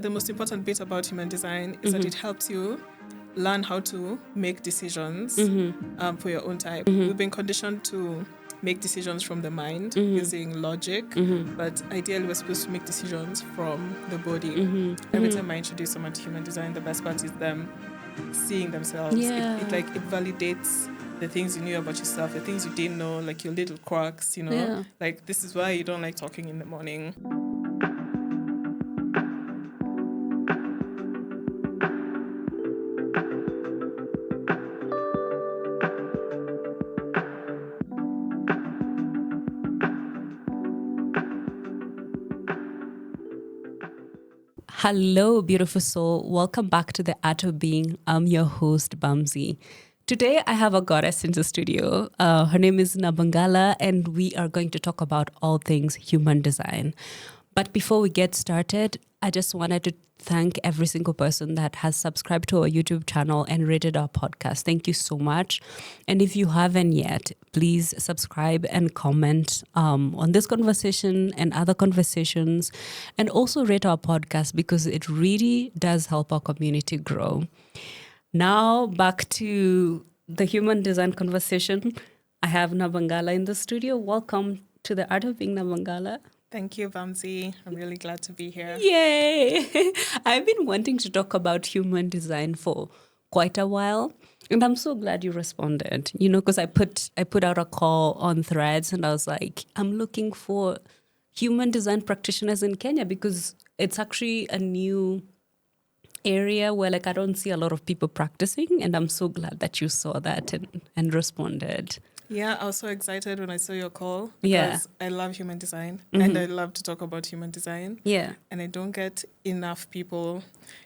The most important bit about human design is that it helps you learn how to make decisions for your own type. We've been conditioned to make decisions from the mind using logic, but ideally we're supposed to make decisions from the body. Every time I introduce someone to human design, the best part is them seeing themselves. Yeah. It validates the things you knew about yourself, the things you didn't know, like your little quirks, you know. Yeah. Like, this is why you don't like talking in the morning. Hello, beautiful soul. Welcome back to the Art of Being. I'm your host, Bamzi. Today, I have a goddess in the studio. Her name is Naba, and we are going to talk about all things human design. But before we get started, I just wanted to thank every single person that has subscribed to our YouTube channel and rated our podcast. Thank you so much. And if you haven't yet, please subscribe and comment on this conversation and other conversations, and also rate our podcast because it really does help our community grow. Now, back to the human design conversation. I have Nabangala in the studio. Welcome to the Art of Being, Nabangala. Thank you, Bamzi. I'm really glad to be here. Yay! I've been wanting to talk about human design for quite a while, and I'm so glad you responded. You know, because I put out a call on Threads, and I was like, I'm looking for human design practitioners in Kenya because it's actually a new area where I don't see a lot of people practicing, and I'm so glad that you saw that and responded. Yeah, I was so excited when I saw your call Yeah. because I love human design and I love to talk about human design. Yeah. And I don't get enough people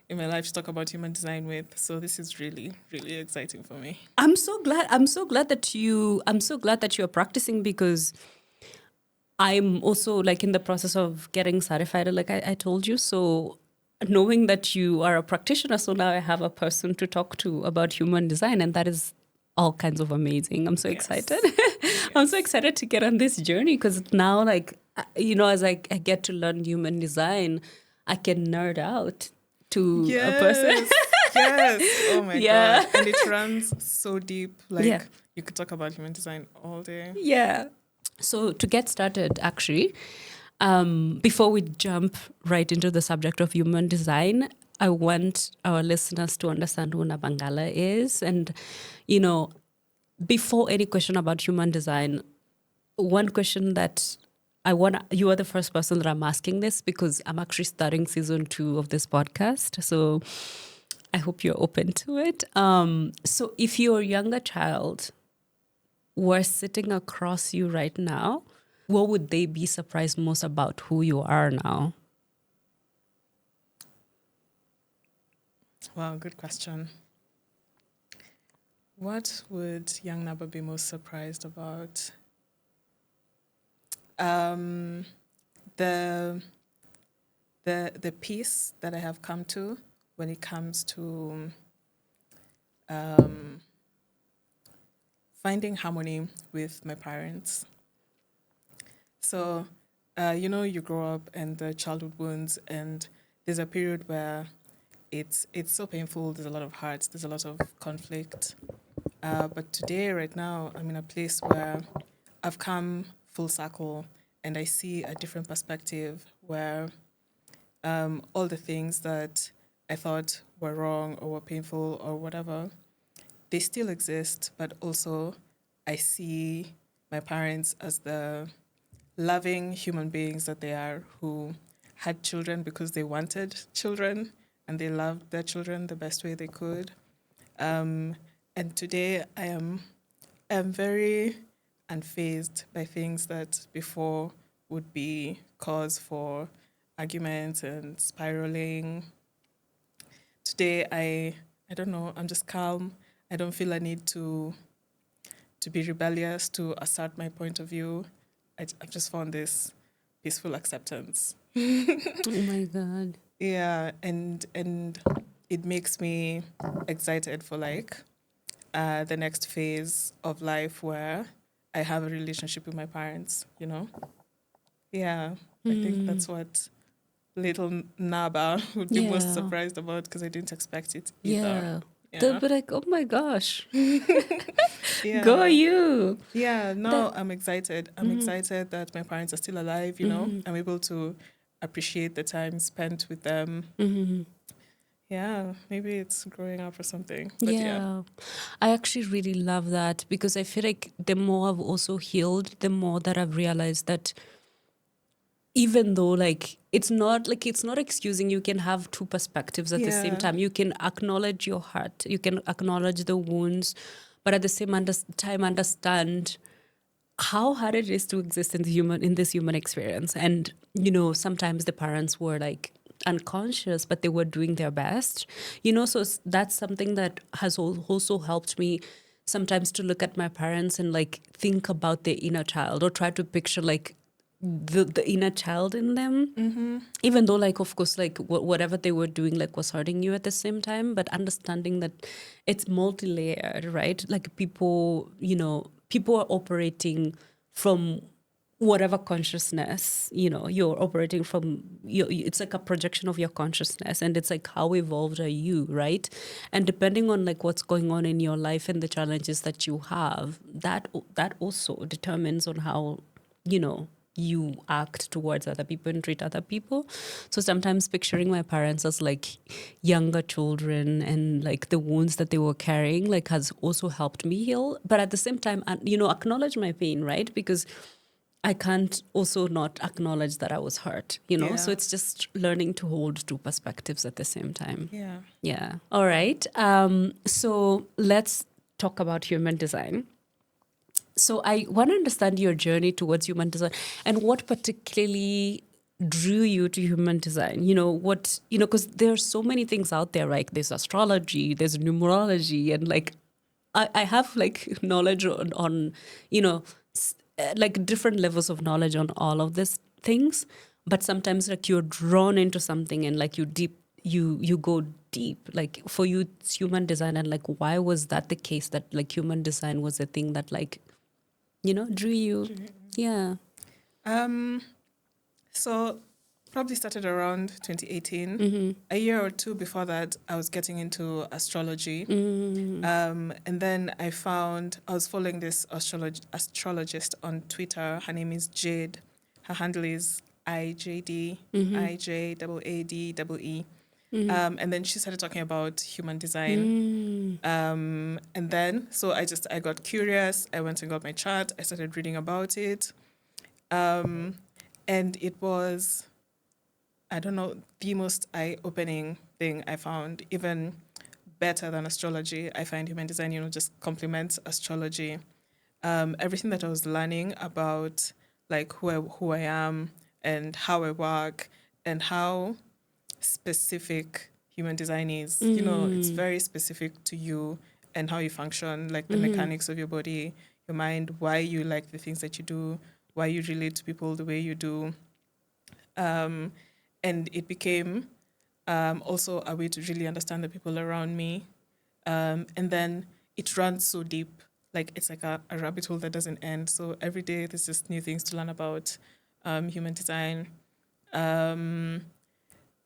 in my life to talk about human design with. So this is really, really exciting for me. I'm so glad that you're practicing because I'm also in the process of getting certified, like I told you. So knowing that you are a practitioner, so now I have a person to talk to about human design, and that is all kinds of amazing. I'm so excited. I'm so excited to get on this journey because now, as I get to learn human design, I can nerd out to a person. Yes. Oh my Yeah. God. And it runs so deep. You could talk about human design all day. Yeah. So to get started, actually, before we jump right into the subject of human design, I want our listeners to understand who Nabangala is. And, before any question about human design, one question that you are the first person that I'm asking this because I'm actually starting season 2 of this podcast. So I hope you're open to it. So if your younger child were sitting across you right now, what would they be surprised most about who you are now? Wow, good question. What would young Naba be most surprised about? The peace that I have come to when it comes to finding harmony with my parents. So, you grow up and the childhood wounds, and there's a period where it's so painful. There's a lot of hurt. There's a lot of conflict. But today, right now, I'm in a place where I've come full circle, and I see a different perspective where all the things that I thought were wrong or were painful or whatever, they still exist, but also I see my parents as the loving human beings that they are, who had children because they wanted children and they loved their children the best way they could. And today I am very unfazed by things that before would be cause for arguments and spiraling. Today I don't know, I'm just calm. I don't feel a need to be rebellious, to assert my point of view. I've just found this peaceful acceptance. Oh my God. Yeah, and it makes me excited for the next phase of life where I have a relationship with my parents, you know? Yeah, I think that's what little Naba would be most Yeah. surprised about because I didn't expect it either. Yeah. They'll Yeah. be like, oh my gosh, go Yeah. you. Yeah. That, No, I'm excited. I'm mhm, excited that my parents are still alive, mhm, I'm able to appreciate the time spent with them. mhm. Yeah. Maybe it's growing up or something. But yeah. Yeah. I actually really love that because I feel like the more I've also healed, the more that I've realized that even though it's not excusing, you can have two perspectives at the same Yeah. time. You can acknowledge your heart, you can acknowledge the wounds, but at the same time understand how hard it is to exist in this human experience. And sometimes the parents were like unconscious, but they were doing their best. So that's something that has also helped me sometimes to look at my parents and like think about their inner child, or try to picture like the inner child in them, Mm-hmm. even though like of course like whatever they were doing like was hurting you at the same time, but understanding that it's multi-layered, right? Like people are operating from whatever consciousness you're operating from. It's like a projection of your consciousness, and it's like how evolved are you, right? And depending on like what's going on in your life and the challenges that you have, that also determines on how you act towards other people and treat other people. So sometimes picturing my parents as like younger children and like the wounds that they were carrying like has also helped me heal. But at the same time, acknowledge my pain, right? Because I can't also not acknowledge that I was hurt. So Yeah. it's just learning to hold two perspectives at the same time. Yeah. Yeah. All right. So let's talk about human design. So I want to understand your journey towards human design and what particularly drew you to human design. Because there are so many things out there, like there's astrology, there's numerology, and like I have like knowledge on like different levels of knowledge on all of these things. But sometimes like you're drawn into something and like you go deep. Like for you, it's human design, and like why was that the case, that like human design was the thing that like drew you? Yeah. Um. So probably started around 2018. Mm-hmm. A year or two before that, I was getting into astrology. Mm-hmm. And then I was following this astrologist on Twitter. Her name is Jade. Her handle is IJD, Mm-hmm. IJAADEE. Mm-hmm. And then she started talking about human design. Mm-hmm. And then, so I got curious. I went and got my chart. I started reading about it. And it was, I don't know, the most eye-opening thing I found, even better than astrology. I find human design, just complements astrology. Everything that I was learning about, like who I am and how I work and how specific human design is. It's Mm-hmm. very specific to you and how you function, like the Mm-hmm. mechanics of your body, your mind, why you like the things that you do, why you relate to people the way you do. And it became also a way to really understand the people around me. And then it runs so deep, like it's like a rabbit hole that doesn't end. So every day there's just new things to learn about human design. Um,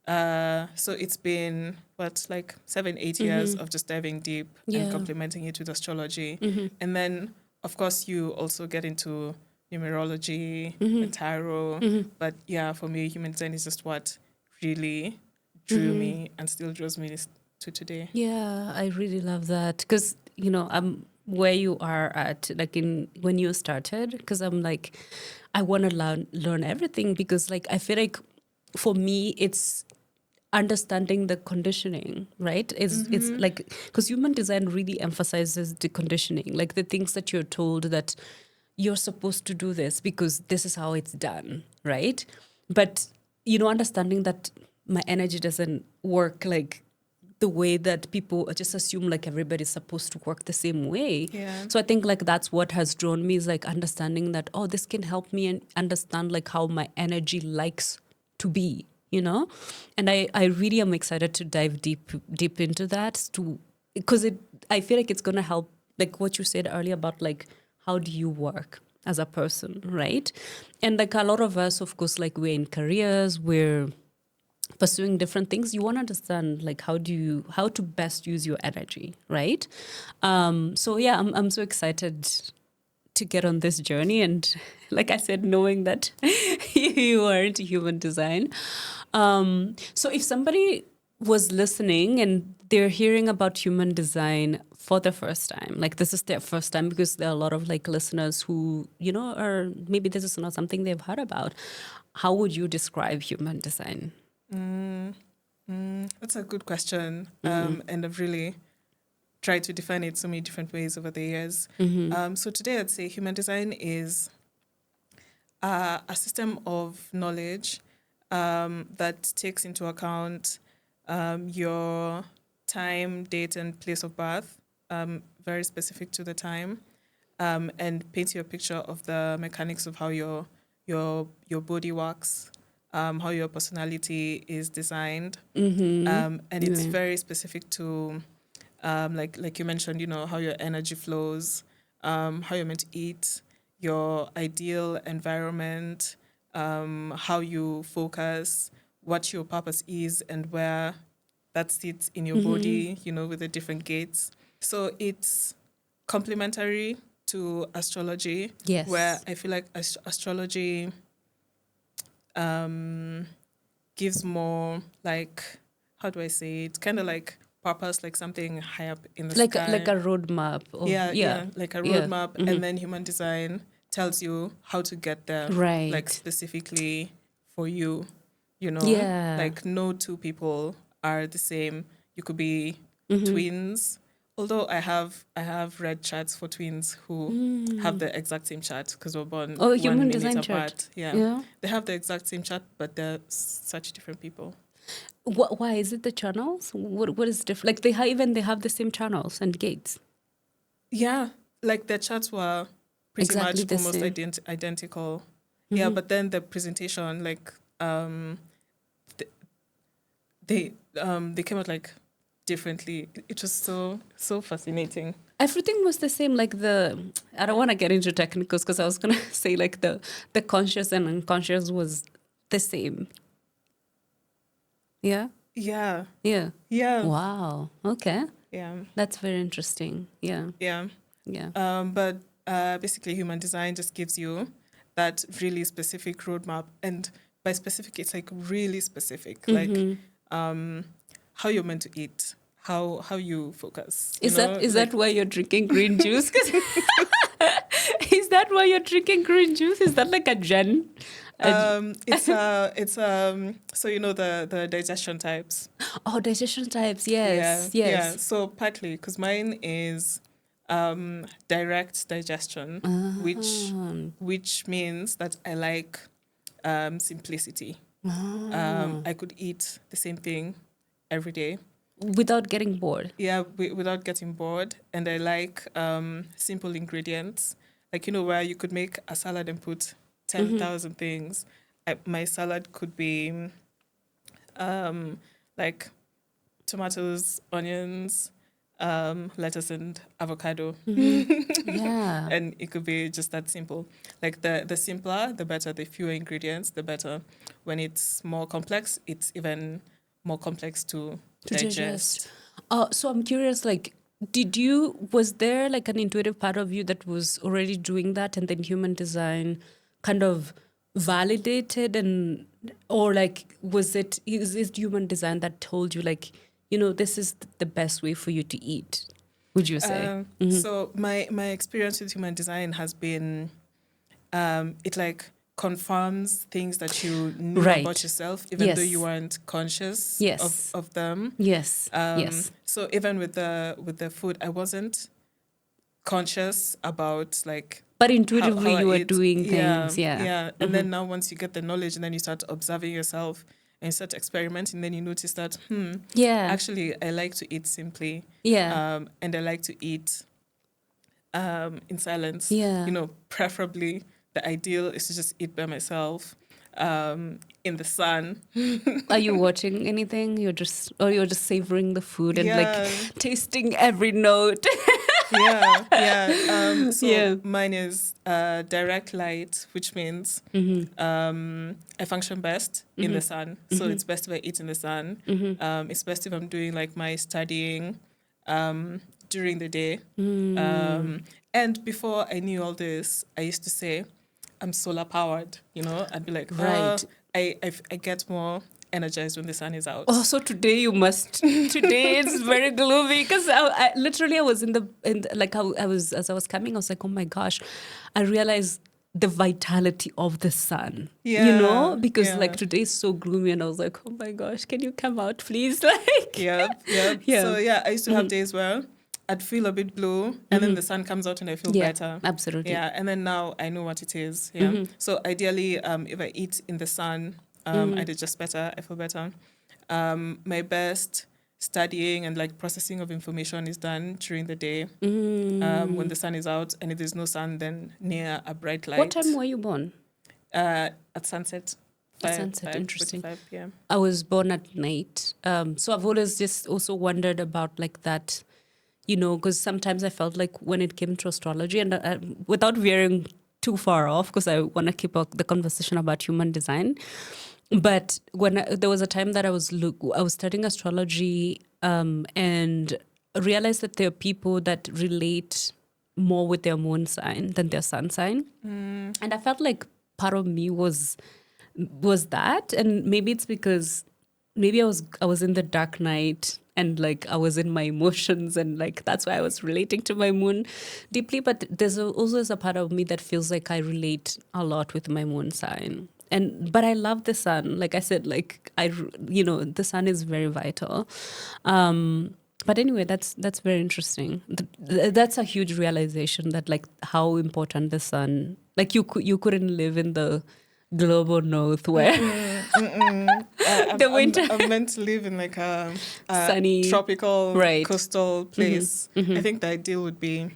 so it's been like 7, 8 years Mm-hmm. of just diving deep and Yeah. complementing it with astrology. Mm-hmm. And then, of course, you also get into numerology Mm-hmm. and tarot. Mm-hmm. But yeah, for me, human design is just what really drew Mm-hmm. me and still draws me to today. Yeah, I really love that because I'm where you are at, like in when you started, because I'm like I want to learn everything, because like I feel like for me it's understanding the conditioning, right? It's Mm-hmm. like because human design really emphasizes the conditioning, like the things that you're told that you're supposed to do this because this is how it's done, right? But understanding that my energy doesn't work like the way that people just assume like everybody's supposed to work the same way. Yeah. So I think like that's what has drawn me, is like understanding that, oh, this can help me and understand like how my energy likes to be. And I really am excited to dive deep into that, to because I feel like it's gonna help, like what you said earlier about like how do you work as a person, right? And like a lot of us, of course, like we're in careers, we're pursuing different things, you want to understand like how to best use your energy, right? So yeah, I'm so excited to get on this journey, and like I said, knowing that you are into human design. So if somebody was listening and they're hearing about human design for the first time, like this is their first time, because there are a lot of like listeners who, are maybe this is not something they've heard about. How would you describe human design? That's a good question. And I've really tried to define it so many different ways over the years. So today I'd say human design is a system of knowledge that takes into account your time, date, and place of birth, very specific to the time, and paints you a picture of the mechanics of how your body works, how your personality is designed, and it's very specific to, like you mentioned, how your energy flows, how you're meant to eat, your ideal environment, how you focus, what your purpose is, and where that sits in your body, with the different gates. So it's complementary to astrology, Yes. where I feel like astrology gives more, like, how do I say it? Kind of like purpose, like something high up in the sky. Like a roadmap. Like a roadmap. And then human design tells you how to get there, Right. like specifically for you, Yeah. like no two people are the same. You could be twins. Although I have read charts for twins who have the exact same chart because we're born human 1 design minute chart. apart. Yeah, they have the exact same chart, but they're such different people. Why is it the channels? What is different? Like they have the same channels and gates. Yeah, like their charts were pretty Exactly much the almost same. identical. Yeah, but then the presentation, like they came out like differently. It was so fascinating. Everything was the same. Like I don't want to get into technicals because I was gonna say like the conscious and unconscious was the same. Yeah. Yeah. Yeah. Yeah. Wow. Okay. Yeah. That's very interesting. Yeah. Yeah. Yeah. But basically, human design just gives you that really specific roadmap, and by specific, it's like really specific, like how you're meant to eat, how you focus. Is that why you're drinking green juice? Is that why you're drinking green juice? Is that like a gen? It's so the digestion types. Oh, digestion types. Yes. Yes. Yeah. So partly because mine is direct digestion, which means that I like simplicity. I could eat the same thing every day without getting bored. Yeah, without getting bored, and I like simple ingredients, like where you could make a salad and put 10,000 things. My salad could be like tomatoes, onions, lettuce, and avocado. Yeah. And it could be just that simple. Like the simpler, the better. The fewer ingredients, the better. When it's more complex, it's even more complex to digest. So I'm curious, like, was there like an intuitive part of you that was already doing that, and then human design kind of validated, or like is it human design that told you like, this is the best way for you to eat, would you say? So my experience with human design has been it like confirms things that you knew about yourself, even though you weren't conscious of them. Yes. So even with the food, I wasn't conscious about like, but intuitively how you were eat. doing things. And then now once you get the knowledge, and then you start observing yourself and you start experimenting, then you notice that actually I like to eat simply. And I like to eat in silence. Preferably the ideal is to just eat by myself in the sun. Are you watching anything? You're just savoring the food and like tasting every note. So Yeah. mine is direct light, which means I function best in the sun. So it's best if I eat in the sun. It's best if I'm doing like my studying during the day. And before I knew all this, I used to say, I'm solar powered. I'd be like, Right. I get more energized when the sun is out. Oh, so today you must. Today it's very gloomy because I literally I was I was as I was coming, I was like, oh my gosh, I realized the vitality of the sun. Because like today is so gloomy, and I was like, oh my gosh, can you come out, please? Like, Yep. Yeah. So I used to have days where I'd feel a bit blue, and then the sun comes out and I feel better. Absolutely. Yeah, and then now I know what it is. Yeah. So ideally, if I eat in the sun, I digest better. I feel better. My best studying and like processing of information is done during the day when the sun is out, and if there's no sun, then near a bright light. What time were you born? At sunset. Sunset, interesting. 5 p.m. I was born at night. So I've always just also wondered about like that, because sometimes I felt like when it came to astrology, and without veering too far off, because I want to keep the conversation about human design. But there was a time that I was studying astrology and realized that there are people that relate more with their moon sign than their sun sign. And I felt like part of me was that, and maybe it's because maybe I was in the dark night and like I was in my emotions, and like that's why I was relating to my moon deeply. But there's also a part of me that feels like I relate a lot with my moon sign. But I love the sun. Like I said, like the sun is very vital. But anyway, that's very interesting. That's a huge realization that like how important the sun. Like you couldn't live in the global north where the winter. I'm meant to live in like a sunny, tropical, coastal place. Mm-hmm. I think the ideal would be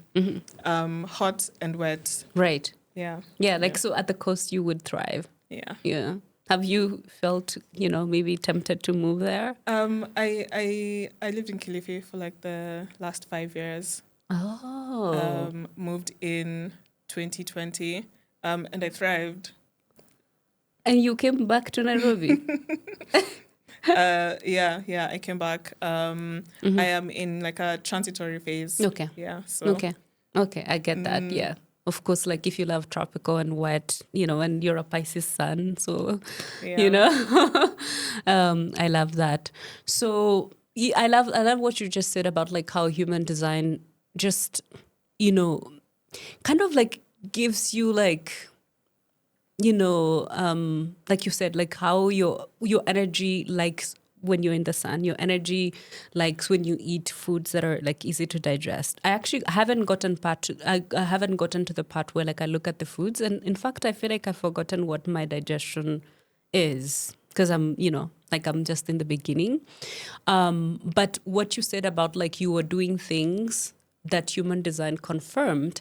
hot and wet. Right. Yeah. Yeah. Like so, at the coast, you would thrive. Yeah. Yeah. Have you felt, maybe tempted to move there? I lived in Kilifi for like the last 5 years. Oh. Moved in 2020, and I thrived. And you came back to Nairobi? Yeah, I came back. I am in like a transitory phase. Okay. Yeah. So. Okay, I get that. Yeah. Of course, like if you love tropical and wet, and you're a Pisces sun, so, I love that. So I love what you just said about like how human design just, kind of like gives you like, like you said, like how your energy likes when you're in the sun, your energy likes when you eat foods that are like easy to digest. I haven't gotten to the part where like I look at the foods, and in fact I feel like I've forgotten what my digestion is because I'm I'm just in the beginning. But what you said about like you were doing things that human design confirmed,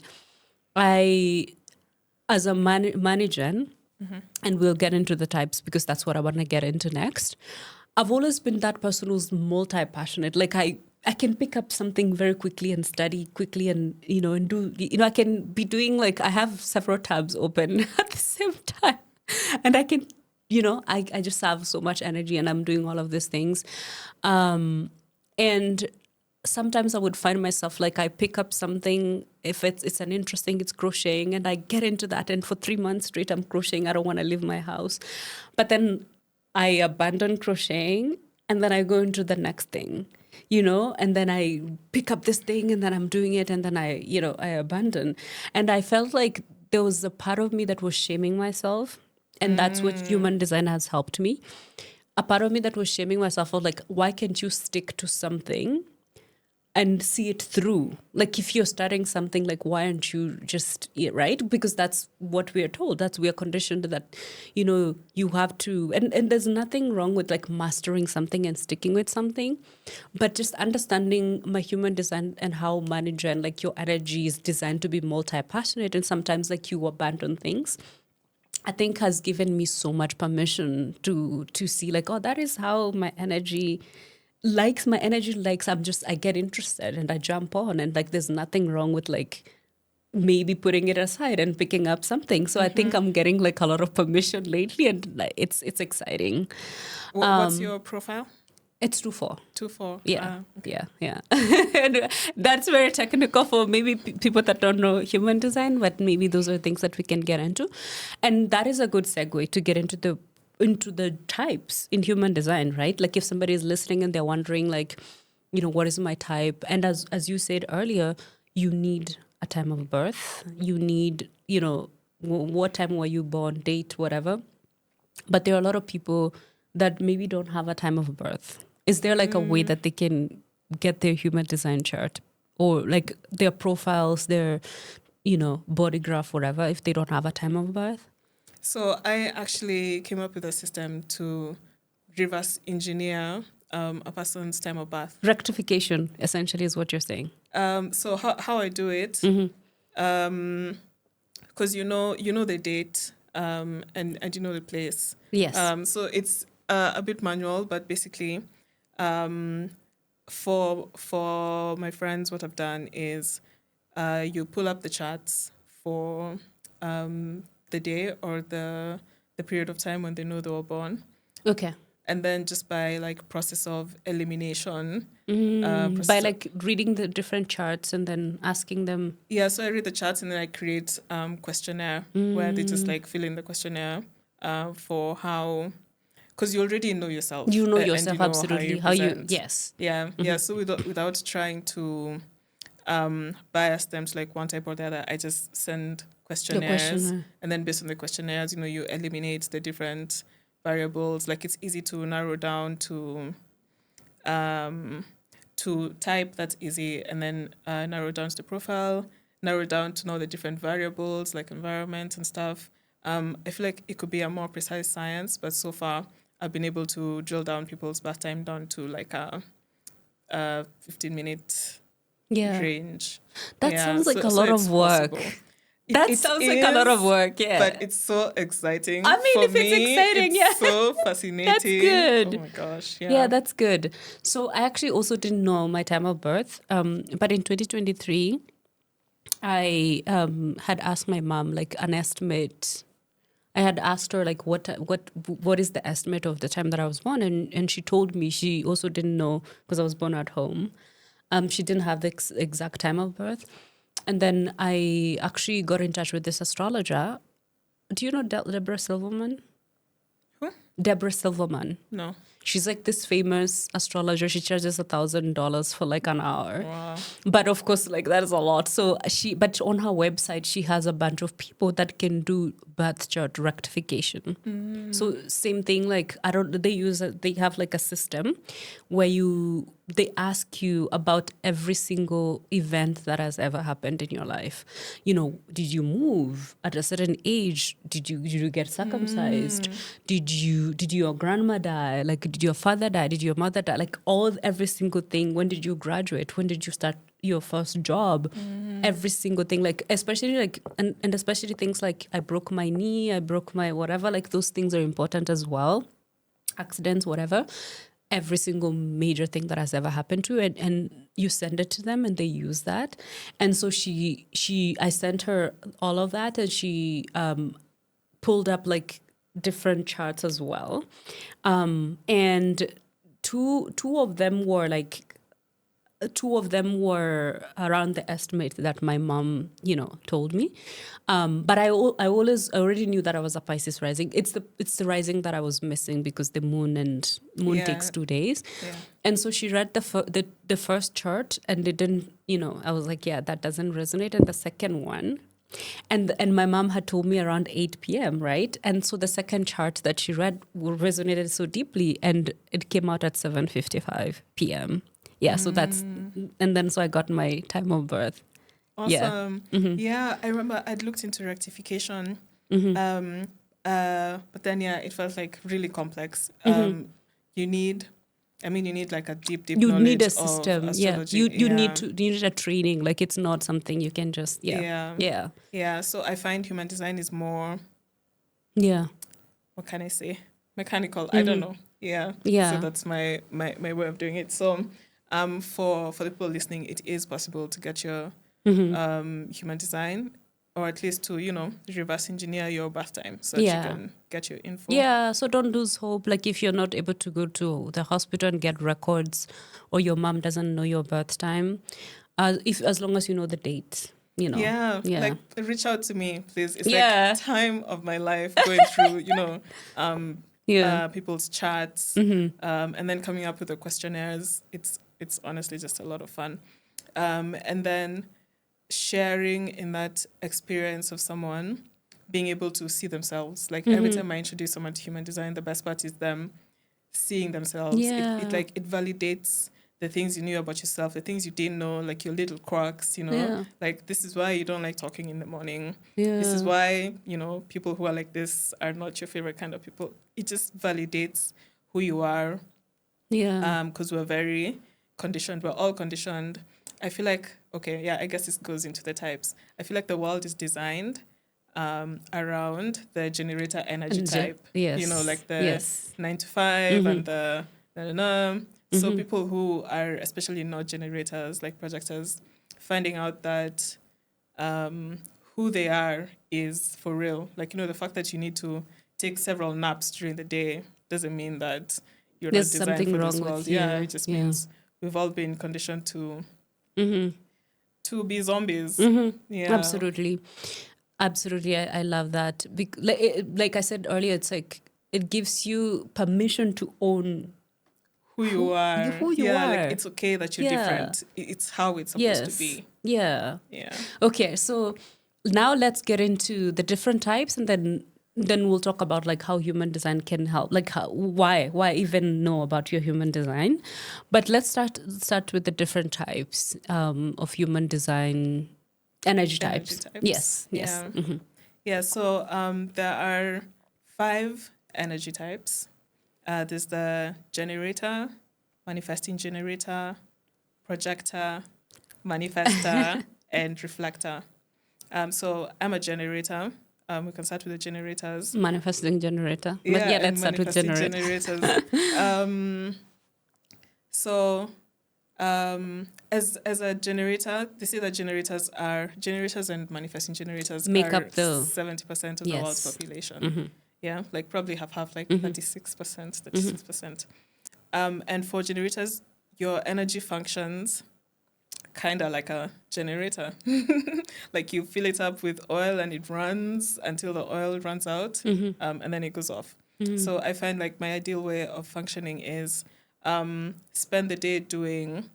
I as a manager, and we'll get into the types because that's what I want to get into next. I've always been that person who's multi-passionate. Like I can pick up something very quickly and study quickly and, and do, I can be doing like, I have several tabs open at the same time. And I can, I just have so much energy and I'm doing all of these things. And sometimes I would find myself like I pick up something, if it's an interesting, it's crocheting, and I get into that. And for 3 months straight, I'm crocheting. I don't want to leave my house. But then I abandon crocheting and then I go into the next thing, and then I pick up this thing and then I'm doing it and then I abandon. And I felt like there was a part of me that was shaming myself. And that's what human design has helped me. A part of me that was shaming myself of like, why can't you stick to something and see it through? Like if you're starting something, like why aren't you just, right? Because that's what we are told. We are conditioned that, you have to, and there's nothing wrong with like mastering something and sticking with something, but just understanding my human design and how manager and like your energy is designed to be multi-passionate, and sometimes like you abandon things, I think has given me so much permission to see like, oh, that is how my energy likes, my energy likes, I get interested and I jump on, and like there's nothing wrong with like maybe putting it aside and picking up something. So I think I'm getting like a lot of permission lately, and like it's exciting. What's your profile? It's 2-4. 2-4. Yeah. Okay. Yeah. And that's very technical for maybe people that don't know human design, but maybe those are things that we can get into. And that is a good segue to get into the types in human design, right? Like if somebody is listening and they're wondering like, what is my type? And as you said earlier, you need a time of birth. You need, what time were you born, date, whatever. But there are a lot of people that maybe don't have a time of birth. Is there like a way that they can get their human design chart or like their profiles, their, body graph, whatever, if they don't have a time of birth? So I actually came up with a system to reverse engineer a person's time of birth. Rectification, essentially, is what you're saying. So how I do it, because you know the date and you know the place. Yes. So it's a bit manual, but basically, for my friends, what I've done is you pull up the charts for the day or the period of time when they know they were born. Okay. And then just by like process of elimination, By like reading the different charts and then asking them. Yeah, so I read the charts and then I create questionnaire where they just like fill in the questionnaire for how, because you already know yourself. You know and yourself, you know absolutely. How you present. Yes. Yeah, yeah. So without trying to bias them to like one type or the other, I just send questionnaires, and then based on the questionnaires, you eliminate the different variables. Like it's easy to narrow down to type, that's easy, and then narrow down to the profile, narrow down to know the different variables like environment and stuff. I feel like it could be a more precise science, but so far I've been able to drill down people's bath time down to like a 15-minute range. That sounds like a lot of work. That sounds like a lot of work, yeah. But it's so exciting. I mean, For if it's me, exciting, it's so fascinating. That's good. Oh my gosh, yeah. Yeah, that's good. So I actually also didn't know my time of birth. But in 2023, I had asked my mom like an estimate. I had asked her like what is the estimate of the time that I was born, and she told me she also didn't know because I was born at home. She didn't have the exact time of birth. And then I actually got in touch with this astrologer. Do you know Deborah Silverman? Who? Deborah Silverman. No. She's like this famous astrologer. She charges $1,000 for like an hour. Wow. But of course, like that is a lot. But on her website, she has a bunch of people that can do birth chart rectification. So same thing, like they have like a system where they ask you about every single event that has ever happened in your life. Did you move at a certain age? Did you get circumcised? Did your grandma die? Like, did your father die? Did your mother die? Like every single thing. When did you graduate? When did you start your first job? Every single thing, like especially like and especially things like I broke my knee, I broke my whatever, like those things are important as well. Accidents, whatever. Every single major thing that has ever happened to you, and you send it to them and they use that. And so I sent her all of that, and she pulled up like different charts as well. And two of them were around the estimate that my mom, told me. But I already knew that I was a Pisces rising. It's the rising that I was missing because the moon takes 2 days. Yeah. And so she read the first chart and it didn't, I was like, yeah, that doesn't resonate. And the second one, and my mom had told me around 8 p.m., right? And so the second chart that she read resonated so deeply, and it came out at 7:55 p.m. Yeah, so so I got my time of birth. Awesome. Yeah. Yeah, I remember I'd looked into rectification, but then it felt like really complex. You need like a deep You knowledge need a of system. astrology. You need a training. Like it's not something you can just Yeah. So I find human design is more, yeah. what can I say? Mechanical. I don't know. Yeah. So Yeah. that's my way of doing it. So for the people listening, it is possible to get your human design, or at least to, reverse engineer your bath time so that you Yeah. can get your info. Yeah, so don't lose hope. Like if you're not able to go to the hospital and get records, or your mom doesn't know your birth time, if as long as you know the date, Yeah, Yeah. like reach out to me, please. It's like Yeah. time of my life going through, Yeah. people's chats, and then coming up with the questionnaires. It's honestly just a lot of fun. And then sharing in that experience of someone being able to see themselves. Like every time I introduce someone to human design, the best part is them seeing themselves. It Yeah. like it validates the things you knew about yourself, the things you didn't know, like your little quirks, Yeah. like this is why you don't like talking in the morning. This is Yeah. why, people who are like this are not your favorite kind of people. It just validates who you are, Yeah. because we're very conditioned. We're all conditioned. I feel like, okay, yeah, I guess this goes into the types. I feel like the world is designed around the generator energy type. Yes. Like the Yes. 9 to 5 and the da, da, da. So Mm-hmm. people who are especially not generators, like projectors, finding out that who they are is for real. Like, the fact that you need to take several naps during the day doesn't mean that you're not There's designed something for this wrong world. with Yeah, you. it just Yeah. means we've all been conditioned Mm-hmm. to be zombies. Mm-hmm. Yeah. Absolutely. Absolutely. I love that. Like I said earlier, it's like it gives you permission to own Who you are. who you Yeah, like are. it's okay that you're Yeah. different. It's how it's supposed to Yes. be. Yeah. Yeah. Okay. So now let's get into the different types, and then we'll talk about like how human design can help, like why even know about your human design. But let's start with the different types of human design energy Energy types. types. Yes. Yes. Yeah. Yeah. So there are 5 energy types. There's the generator, manifesting generator, projector, manifester, and reflector. So I'm a generator. We can start with the generators. Manifesting generator. But Yeah, yeah, and let's start with manifesting generator. generators. So as a generator, they say that generators and manifesting generators Make are up the 70% of the world's yes. population. Yeah, like probably have like 36%, 36%. And for generators, your energy functions kind of like a generator. Like you fill it up with oil and it runs until the oil runs out, and then it goes off. So I find like my ideal way of functioning is spend the day doing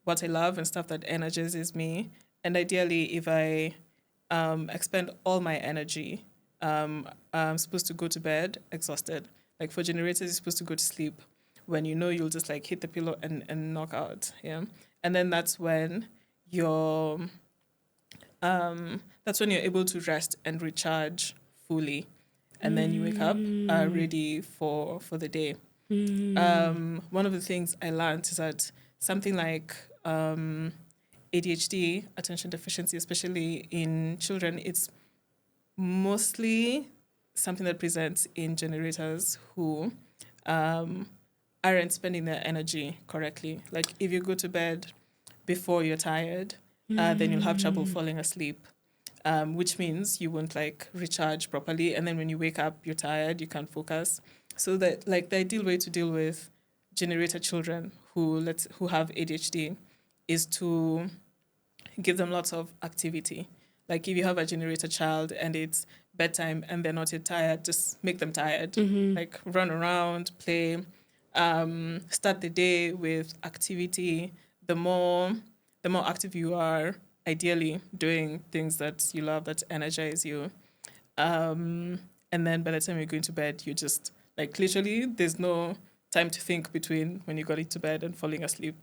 what I love and stuff that energizes me. And ideally, if I expend all my energy, I'm supposed to go to bed exhausted. Like for generators, you're supposed to go to sleep when you know you'll just like hit the pillow and knock out. Yeah. And then you're that's when you're able to rest and recharge fully. And then you wake up ready for the day. One of the things I learned is that something like ADHD, attention deficiency, especially in children, it's mostly something that presents in generators who aren't spending their energy correctly. Like if you go to bed before you're tired, then you'll have trouble falling asleep, which means you won't like recharge properly. And then when you wake up, you're tired, you can't focus. So that like the ideal way to deal with generator children who have ADHD is to give them lots of activity. Like if you have a generator child and it's bedtime and they're not yet tired, just make them tired. Like run around, play, start the day with activity. The more active you are, ideally doing things that you love that energize you. And then by the time you're going to bed, you just like literally there's no time to think between when you got into bed and falling asleep.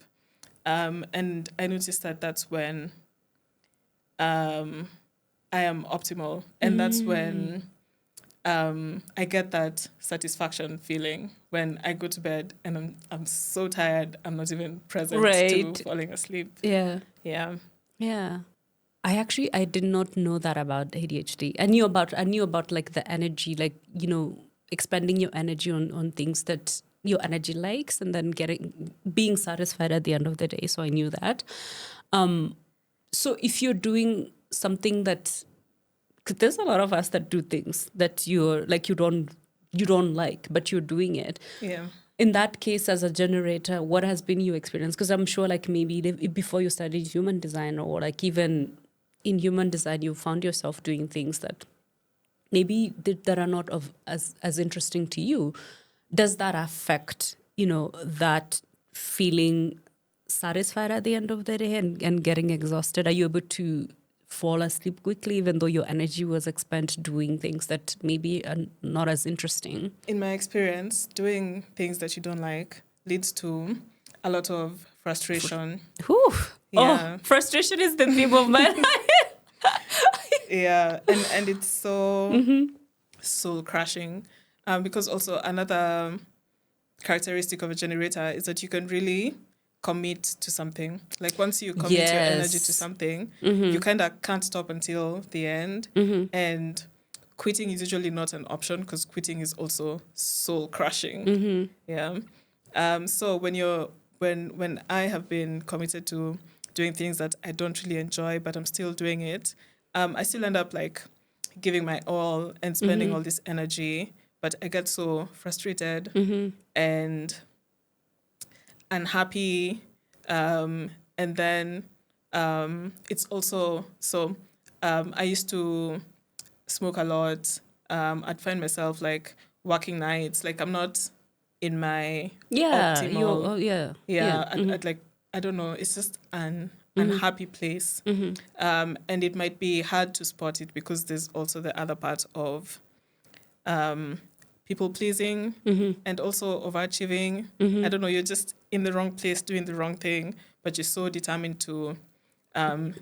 And I noticed that that's when I am optimal, and that's when I get that satisfaction feeling when I go to bed and I'm so tired I'm not even present to Right. falling asleep. Yeah. Yeah. Yeah. I did not know that about ADHD. I knew about like the energy, like, expending your energy on things that your energy likes, and then being satisfied at the end of the day. So I knew that. So if you're doing something that, 'cause there's a lot of us that do things that you're like, you don't like, but you're doing it. Yeah. In that case, as a generator, what has been your experience? Because I'm sure like maybe before you studied human design, or like even in human design, you found yourself doing things that maybe that are not as interesting to you. Does that affect, that feeling satisfied at the end of the day and getting exhausted? Are you able to fall asleep quickly, even though your energy was expended doing things that maybe are not as interesting? In my experience, doing things that you don't like leads to a lot of frustration. Whew. Yeah. Oh, frustration is the theme of my life. Yeah, and it's so soul crashing, because also another characteristic of a generator is that you can really commit to something. Like once you commit your energy to something, you kind of can't stop until the end. And quitting is usually not an option, because quitting is also soul crushing. Yeah. So when I have been committed to doing things that I don't really enjoy, but I'm still doing it, I still end up like giving my all and spending all this energy, but I get so frustrated and unhappy. And then it's also so I used to smoke a lot. I'd find myself like working nights, like I'm not in my optimal. I'd like, I don't know, it's just an unhappy place. And it might be hard to spot it because there's also the other part of people pleasing and also overachieving. I don't know, you're just in the wrong place doing the wrong thing, but you're so determined to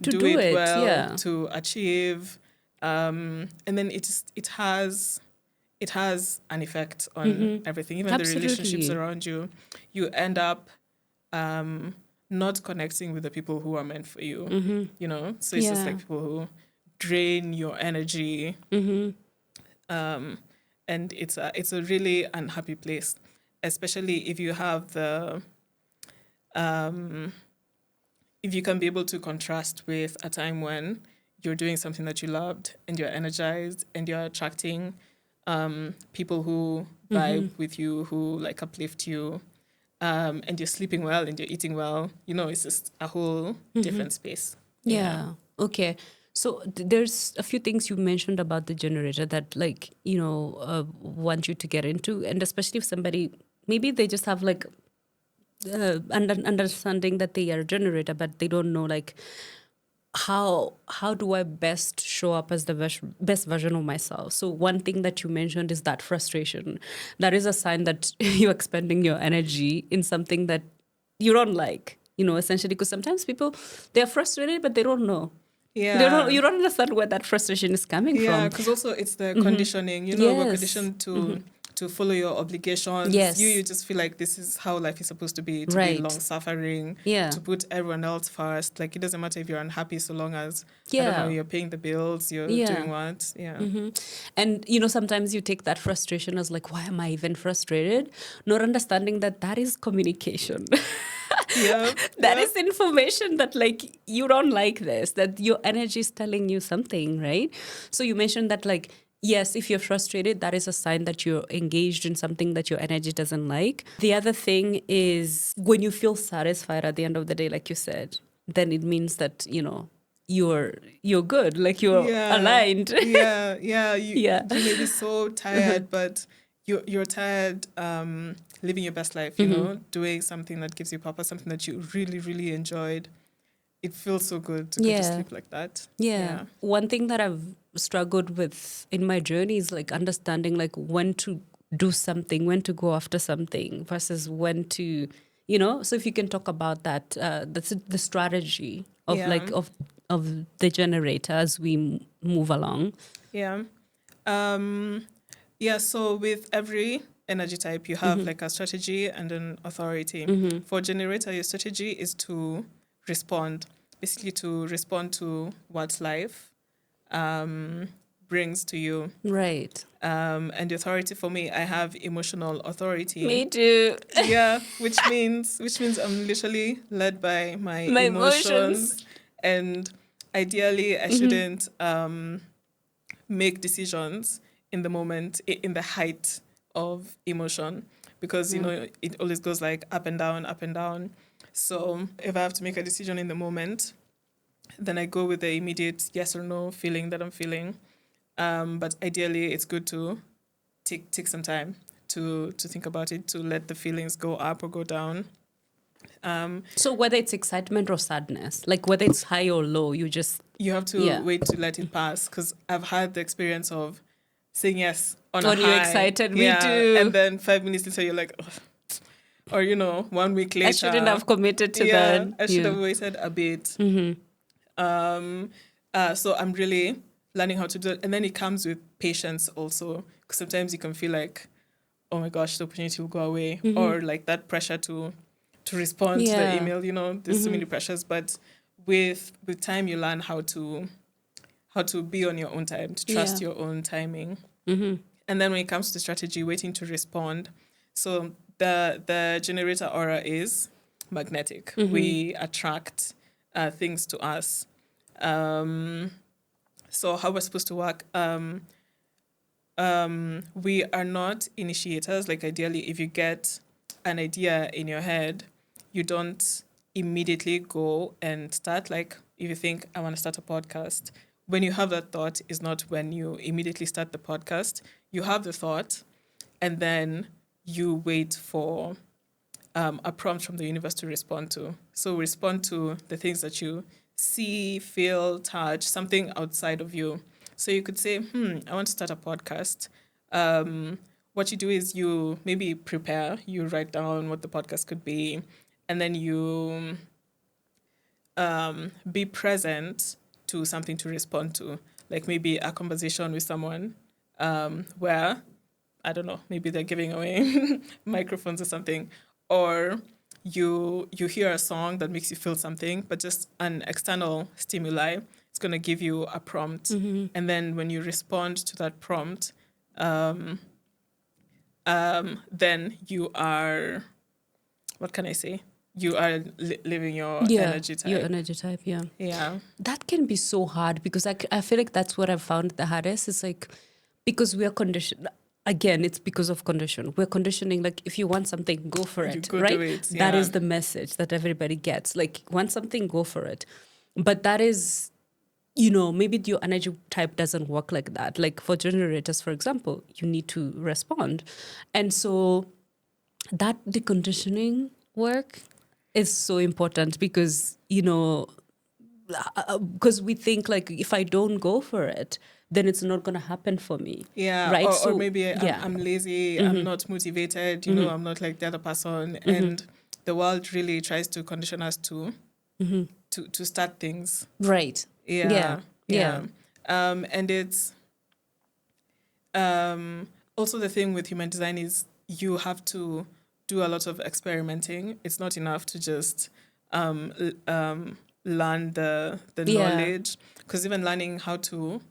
do it well, to achieve. And then it has an effect on everything, even Absolutely. the relationships around you. You end up not connecting with the people who are meant for you, So it's just like people who drain your energy. And it's a really unhappy place, especially if you have if you can be able to contrast with a time when you're doing something that you loved and you're energized and you're attracting people who vibe with you, who like uplift you, and you're sleeping well and you're eating well. It's just a whole different space. Yeah. Okay. So there's a few things you mentioned about the generator that want you to get into, and especially if somebody, maybe they just have like understanding that they are a generator, but they don't know like how do I best show up as the best version of myself. So one thing that you mentioned is that frustration. That is a sign that you're expending your energy in something that you don't like, essentially, because sometimes people, they're frustrated, but they don't know. Yeah. You don't understand where that frustration is coming from. Yeah, because also it's the conditioning. We're conditioned to follow your obligations. Yes. You just feel like this is how life is supposed to be be long suffering. Yeah. To put everyone else first. Like it doesn't matter if you're unhappy, so long as I don't know, you're paying the bills, you're doing what. Yeah. And sometimes you take that frustration as like, why am I even frustrated? Not understanding that is communication. That is information that like you don't like this, that your energy is telling you something, right? So you mentioned that like, yes, if you're frustrated, that is a sign that you're engaged in something that your energy doesn't like. The other thing is when you feel satisfied at the end of the day, like you said, then it means that, you're good, like you're aligned. You may be so tired, but you're tired living your best life, doing something that gives you purpose, something that you really, really enjoyed. It feels so good to go to sleep like that. Yeah. One thing that I've struggled with in my journey is like understanding like when to do something, when to go after something versus when to, so if you can talk about that, that's the strategy of like of the generator as we move along. Yeah. So with every energy type, you have like a strategy and an authority. For generator, your strategy is to respond, basically to respond to what's life, brings to you. Right. And the authority for me, I have emotional authority. Me too. Yeah, which means I'm literally led by my My emotions, emotions. and ideally I Mm-hmm. shouldn't make decisions in the moment, in the height of emotion, because you know it always goes like up and down, up and down. So if I have to make a decision in the moment, then I go with the immediate yes or no feeling that I'm feeling. But ideally, it's good to take some time to think about it, to let the feelings go up or go down. So whether it's excitement or sadness, like whether it's high or low, You have to yeah. wait to let it pass, because I've had the experience of saying yes on a When you're high, excited, me yeah, too. and then 5 minutes later you're like, ugh. Or 1 week later, I shouldn't have committed to yeah, that. I should Yeah. have waited a bit. Mm-hmm. So I'm really learning how to do it, and then it comes with patience also, because sometimes you can feel like, oh my gosh, the opportunity will go away, or like that pressure to respond to the Yeah. email. There's so many pressures, but with time you learn how to be on your own time, to trust Yeah. your own timing. And then when it comes to strategy, waiting to respond. So the generator aura is magnetic. We attract things to us. So how we're supposed to work? We are not initiators. Like ideally, if you get an idea in your head, you don't immediately go and start. Like if you think I want to start a podcast, when you have that thought is not when you immediately start the podcast. You have the thought, and then you wait for a prompt from the universe to respond to. So respond to the things that you see, feel, touch, something outside of you. So you could say, I want to start a podcast. What you do is you maybe prepare, you write down what the podcast could be, and then you be present to something to respond to, like maybe a conversation with someone where, I don't know, maybe they're giving away microphones or something, or you hear a song that makes you feel something, but just an external stimuli, it's going to give you a prompt. And then when you respond to that prompt, then you are, what can I say? You are living your Yeah. energy Your type. energy type. Yeah. Yeah. That can be so hard because I feel like that's what I've found the hardest is like because we are conditioned. Again, it's because of condition. We're conditioning like if you want something, go for You it, go right? do it. That Yeah. is the message that everybody gets. Like want something, go for it. But that is, maybe your energy type doesn't work like that. Like for generators, for example, you need to respond. And so that deconditioning work is so important because, because we think like if I don't go for it, then it's not going to happen for me. Yeah, Right. or So, maybe yeah. I'm lazy, I'm not motivated, I'm not like the other person. And the world really tries to condition us to start things. Right. Yeah. Yeah, Yeah. yeah. And it's also the thing with human design is you have to do a lot of experimenting. It's not enough to just learn the Yeah. knowledge, because even learning how to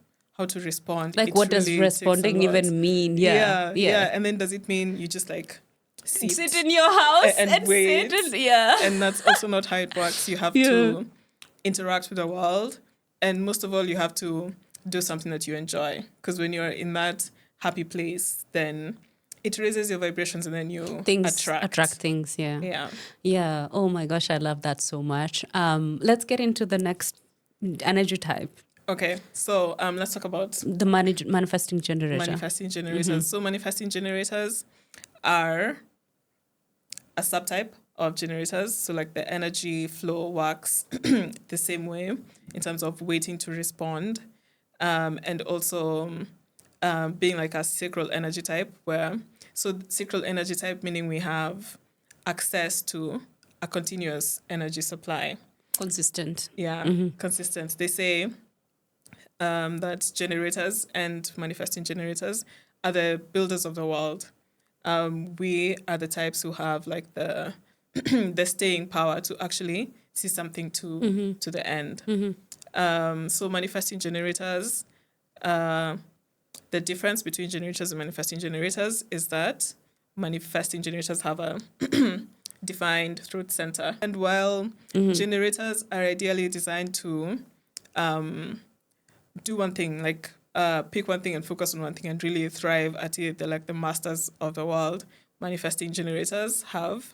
respond, Like it what does really takes a responding lot. even mean? Yeah. Yeah, Yeah. yeah. And then does it mean you just like Sit sit in your house and and wait? sit and yeah. And that's also not how it works. You have Yeah. to interact with the world, and most of all, you have to do something that you enjoy. Because when you're in that happy place, then it raises your vibrations, and then you Things attract attract. things. Yeah. Yeah. Yeah. Oh my gosh, I love that so much. Let's get into the next energy type, Okay. So let's talk about the manifesting generator. manifesting generators. So manifesting generators are a subtype of generators. So like the energy flow works the same way in terms of waiting to respond, and also being like a sacral energy type, where so sacral energy type meaning we have access to a continuous energy supply. Consistent. Yeah, consistent. They say that generators and manifesting generators are the builders of the world. We are the types who have like the the staying power to actually see something to the end. So manifesting generators the difference between generators and manifesting generators is that manifesting generators have a defined throat center. And while generators are ideally designed to do one thing, like pick one thing and focus on one thing and really thrive at it, they're like the masters of the world. Manifesting generators have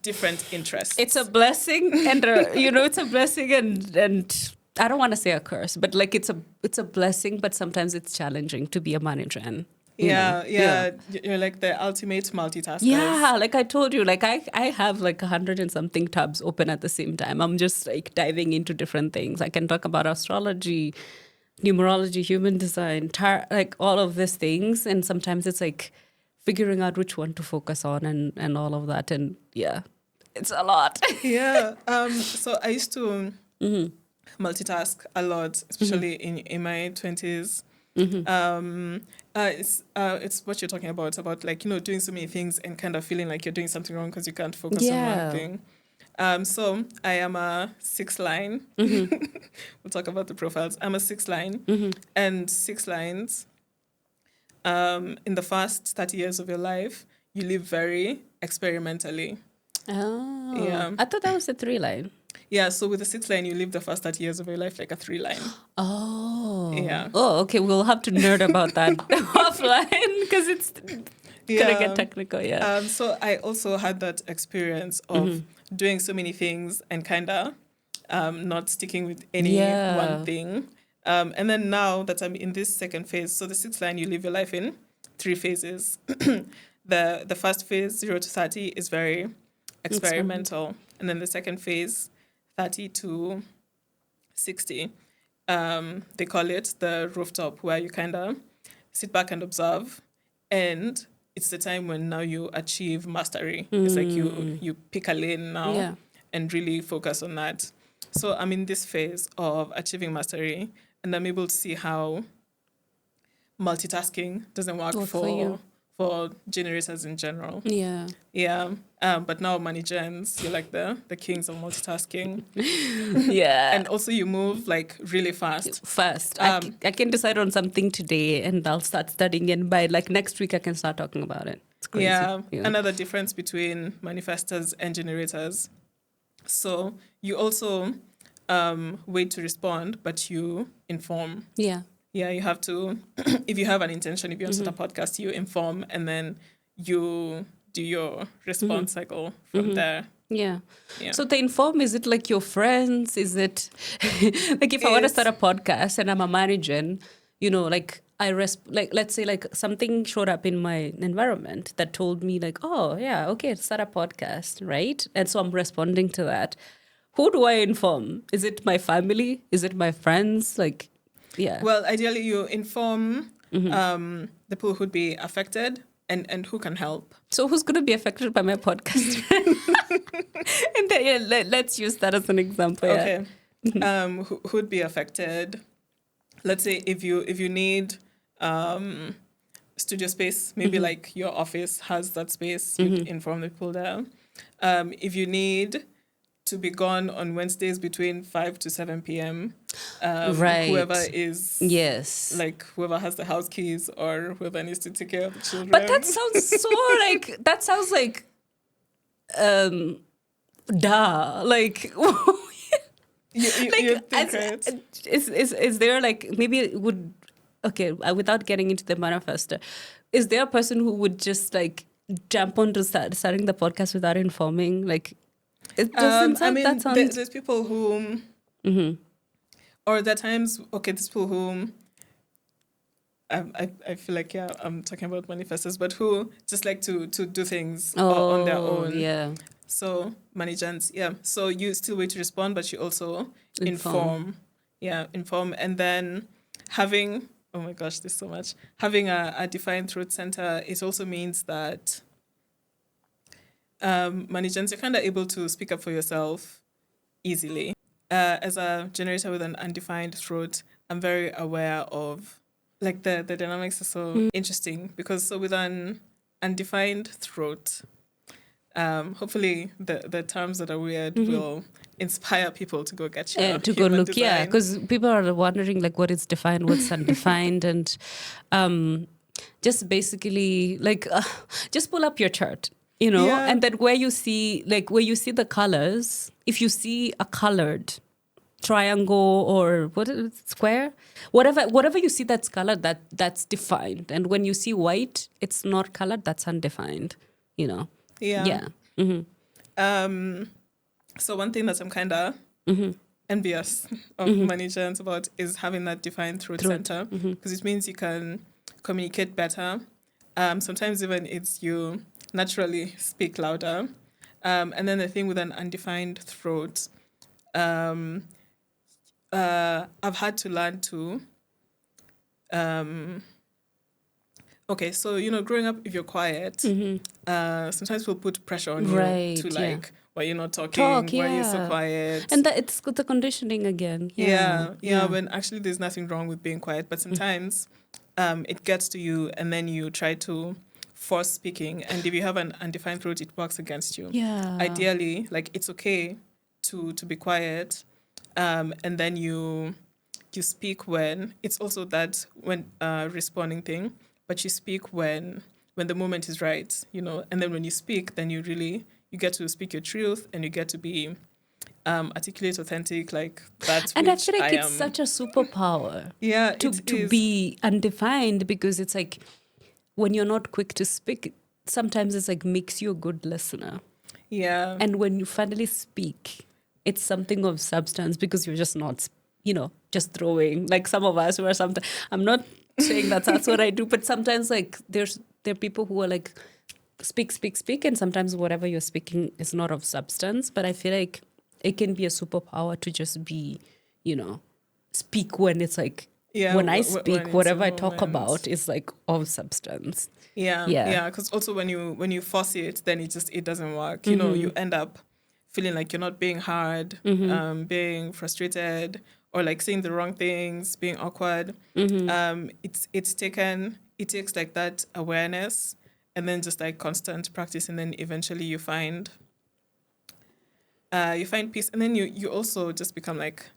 different interests. It's a blessing, and it's a blessing, and I don't want to say a curse, but like it's a blessing, but sometimes it's challenging to be a manager. And you're like the ultimate multitasker. Yeah, like I told you, like I have like 100 and something tabs open at the same time. I'm just like diving into different things. I can talk about astrology, numerology, human design, like all of these things, and sometimes it's like figuring out which one to focus on and all of that. And yeah, it's a lot. So I used to multitask a lot, especially in my 20s. It's what you're talking about. It's about like, doing so many things and kind of feeling like you're doing something wrong because you can't focus on one thing. So I am a 6 line. We'll talk about the profiles. I'm a 6 line. And 6 lines, in the first 30 years of your life, you live very experimentally. Oh. Yeah. I thought that was a 3 line. Yeah, so with the 6 line, you live the first 30 years of your life like a 3 line. Oh. Yeah. Oh, okay. We'll have to nerd about that offline because it's gonna get technical. Yeah. So I also had that experience of doing so many things and kind of not sticking with any one thing. And then now that I'm in this second phase, so the 6 line, you live your life in 3 phases. The first phase, 0 to 30, is very experimental. And then the second phase, 30 to 60, they call it the rooftop, where you kind of sit back and observe. And it's the time when now you achieve mastery. It's like you pick a lane now and really focus on that. So I'm in this phase of achieving mastery, and I'm able to see how multitasking doesn't work for generators in general. Yeah. But now managers, you're like the kings of multitasking. And also you move like really fast. I can decide on something today and I'll start studying, and by like next week I can start talking about it. It's crazy. Yeah. Another difference between manifestors and generators. So you also wait to respond, but you inform. Yeah, you have to, if you have an intention, if you want to start a podcast, you inform and then you do your response cycle from there. Yeah. So the inform, is it like your friends? Is it like if I want to start a podcast and I'm a manager, like let's say like something showed up in my environment that told me like, oh yeah, okay, start a podcast, right? And so I'm responding to that. Who do I inform? Is it my family? Is it my friends? Like, yeah. Well, ideally, you inform the people who'd be affected and who can help. So who's going to be affected by my podcast? And then, let's use that as an example. Okay. Who'd be affected? Let's say if you need studio space, maybe like your office has that space, you inform the people there. If you need to be gone on Wednesdays between 5 to 7 p.m. Whoever is, like whoever has the house keys or whoever needs to take care of the children. But that sounds like, duh. Like, you think, right? Is there like, maybe it would, okay, without getting into the manifesto, is there a person who would just like jump onto starting the podcast without informing? Like, it doesn't sound, that sounds... There's people who, or there are times, okay, there's people who, I feel like, I'm talking about manifestors, but who just like to do things on their own. Yeah. So managers, so you still wait to respond, but you also inform. Inform. And then having, oh my gosh, there's so much. Having a defined throat center, it also means that managers, you're kind of able to speak up for yourself easily. As a generator with an undefined throat, I'm very aware of, like, the dynamics are so interesting because so with an undefined throat, Hopefully the terms that are weird will inspire people to go get your To go human look, yeah, design. because people are wondering like what is defined, what's undefined, and just basically like just pull up your chart, Yeah. and then where you see the colors, if you see a colored triangle or what is it, square, whatever you see that's colored, that's defined, and when you see white, it's not colored, that's undefined. Yeah. Yeah. So one thing that I'm kind of envious of money giants about is having that defined throat center, because it means you can communicate better. Sometimes even it's you naturally speak louder. And then the thing with an undefined throat, I've had to learn to. Okay, so growing up, if you're quiet, sometimes we'll put pressure on you Right, to yeah. like, why you're not talking, Talk, why you're so yeah. quiet. And that it's the conditioning again. Yeah, when actually there's nothing wrong with being quiet, but sometimes it gets to you and then you try to force speaking, and if you have an undefined throat, it works against you. Yeah. Ideally, like it's okay to be quiet, and then you speak when it's also that when responding thing, but you speak when the moment is right, and then when you speak, then you get to speak your truth, and you get to be articulate, authentic, like that's And which I feel like it's am. such a superpower. Yeah, to it to is. be undefined, because it's like when you're not quick to speak, sometimes it's like makes you a good listener. Yeah. And when you finally speak, it's something of substance, because you're just not, just throwing, like some of us who are sometimes, I'm not saying that's what I do, but sometimes like there are people who are like speak, and sometimes whatever you're speaking is not of substance. But I feel like it can be a superpower to just be, speak when it's like, Yeah, when I when speak, it's whatever a I talk moment. about is like of substance. Yeah, Yeah. because also when you force it, then it doesn't work. You end up feeling like you're not being heard, being frustrated, or like saying the wrong things, being awkward. It takes like that awareness, and then just like constant practice, and then eventually you find peace, and then you also just become like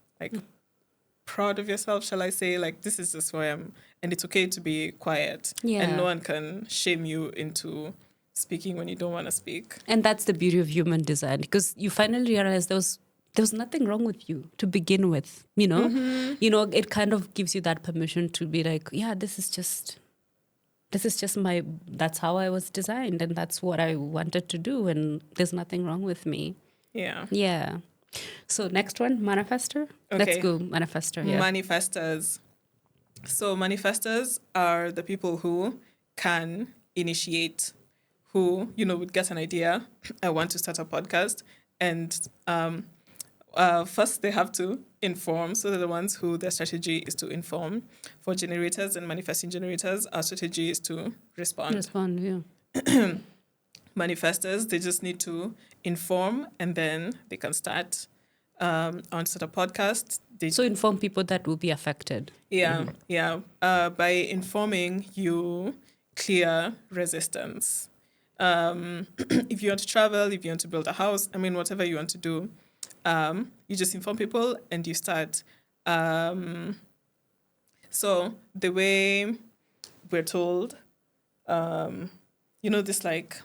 proud of yourself, shall I say, like this is just who I am, and it's okay to be quiet, Yeah. and no one can shame you into speaking when you don't want to speak. And that's the beauty of human design, because you finally realize there was nothing wrong with you to begin with, it kind of gives you that permission to be like, yeah, this is just that's how I was designed, and that's what I wanted to do, and there's nothing wrong with me. Yeah. So next one, manifester. Okay. Let's go manifester. Yeah. Manifestors. So manifestors are the people who can initiate, who would get an idea. I want to start a podcast, and first they have to inform. So they're the ones who their strategy is to inform. For generators and manifesting generators, our strategy is to respond. Yeah. Manifestors, they just need to inform, and then they can start. I want to start a podcast. So inform people that will be affected. Yeah. By informing, you clear resistance. If you want to travel, if you want to build a house, whatever you want to do, you just inform people and you start. So the way we're told, this like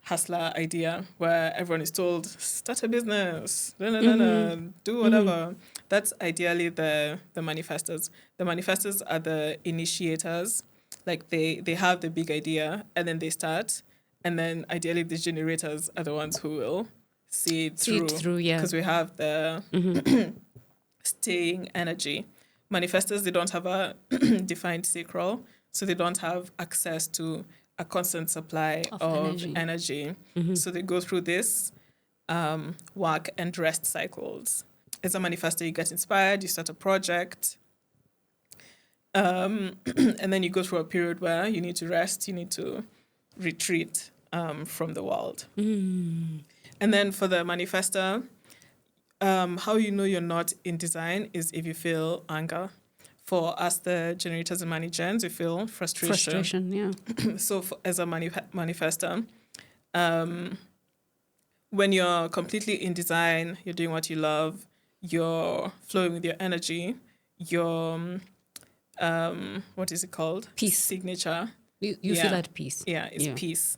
hustler idea where everyone is told, start a business, do whatever. That's ideally the manifestors. The manifestors are the initiators. Like they have the big idea and then they start. And then ideally the generators are the ones who will see it through. Yeah. Because we have the staying energy. Manifestors, they don't have a defined sacral, so they don't have access to a constant supply of energy. So they go through this work and rest cycles. As a manifestor, you get inspired, you start a project, and then you go through a period where you need to rest, you need to retreat from the world. And then for the manifestor, how you know you're not in design is if you feel anger. For us, the generators and managers, we feel frustration. Yeah. So as a manifestor, when you're completely in design, you're doing what you love, you're flowing with your energy, your what is it called? Peace. Signature. You feel at peace. Yeah, it's Yeah. peace.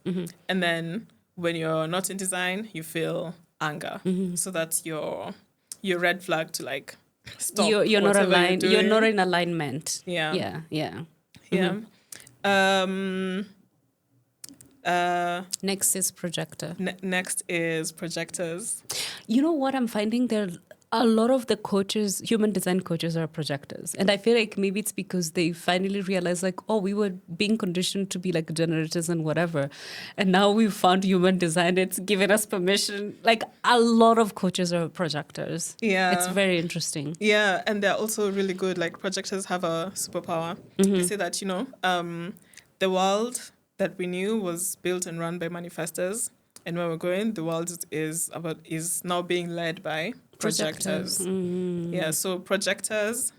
And then when you're not in design, you feel anger. So that's your red flag to like stop. You're not whatever aligned. You're You're doing. not in alignment. Yeah. Yeah. Yeah. Next is projector. Next is projectors. You know what I'm finding? There a lot of the coaches, human design coaches, are projectors. And I feel like maybe it's because they finally realized like, oh, we were being conditioned to be like generators and whatever. And now we've found human design. It's given us permission. Like a lot of coaches are projectors. Yeah. It's very interesting. Yeah. And they're also really good. Like projectors have a superpower. They say that, the world that we knew was built and run by manifestors. And where we're going, the world is now being led by projectors. Yeah, so projectors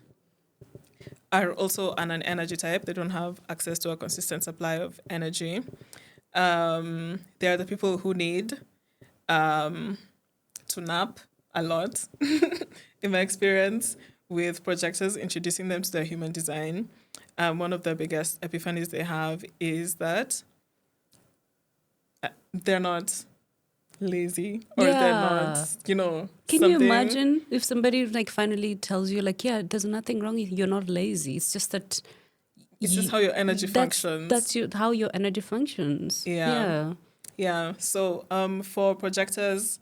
are also an energy type. They don't have access to a consistent supply of energy. They are the people who need to nap a lot. In my experience with projectors, introducing them to their human design, one of the biggest epiphanies they have is that they're not lazy or they're not, Can something. you imagine if somebody like finally tells you like, yeah, there's nothing wrong, you're not lazy. It's just that It's just how your energy functions. That's how your energy functions. Yeah. So for projectors,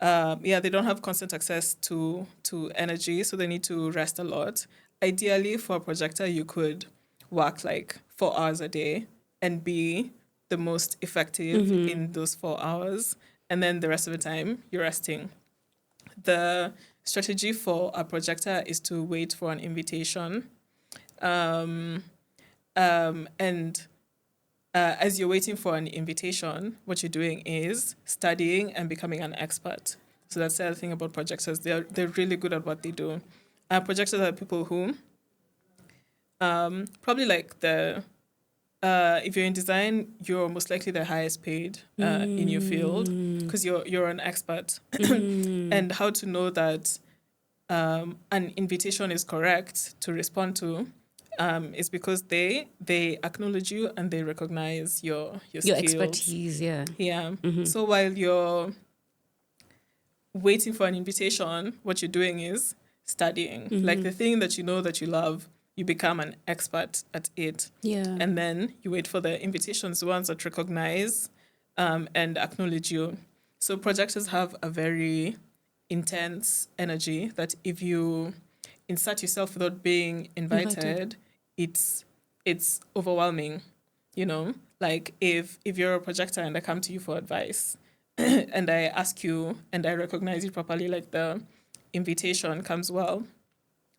they don't have constant access to energy, so they need to rest a lot. Ideally, for a projector, you could work like 4 hours a day and be the most effective in those 4 hours. And then the rest of the time, you're resting. The strategy for a projector is to wait for an invitation. And as you're waiting for an invitation, what you're doing is studying and becoming an expert. So that's the other thing about projectors. They're really good at what they do. Projectors are people who probably like if you're in design, you're most likely the highest paid in your field because you're an expert. And how to know that an invitation is correct to respond to is because they acknowledge you and they recognize your skills. Expertise. Yeah. So while you're waiting for an invitation, what you're doing is studying. Like the thing that you know that you love, you become an expert at it. Yeah. And then you wait for the invitations, the ones that recognize and acknowledge you. So projectors have a very intense energy that if you insert yourself without being invited. it's overwhelming. Like if you're a projector and I come to you for advice and I ask you and I recognize you properly, like the invitation comes well,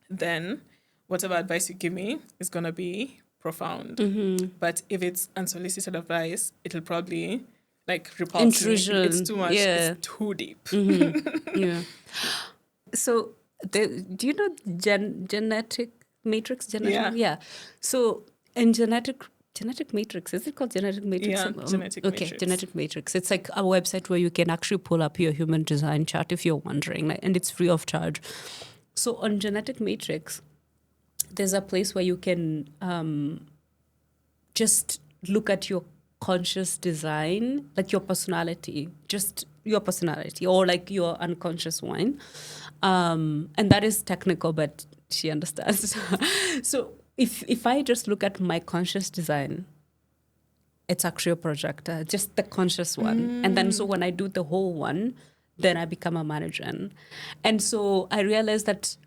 then whatever advice you give me is going to be profound. But if it's unsolicited advice, it'll probably like repulse intrusion. Me. It's too much. Yeah. It's too deep. Yeah. So do you know genetic matrix? Yeah. So in genetic matrix, is it called genetic matrix? Yeah, genetic matrix. Okay, genetic matrix. It's like a website where you can actually pull up your human design chart if you're wondering, and it's free of charge. So on genetic matrix, there's a place where you can just look at your conscious design, like your personality, just your personality, or like your unconscious one. And that is technical, but she understands. So if I just look at my conscious design, it's actually a projector, just the conscious one. And then so when I do the whole one, then I become a manager. And so I realized that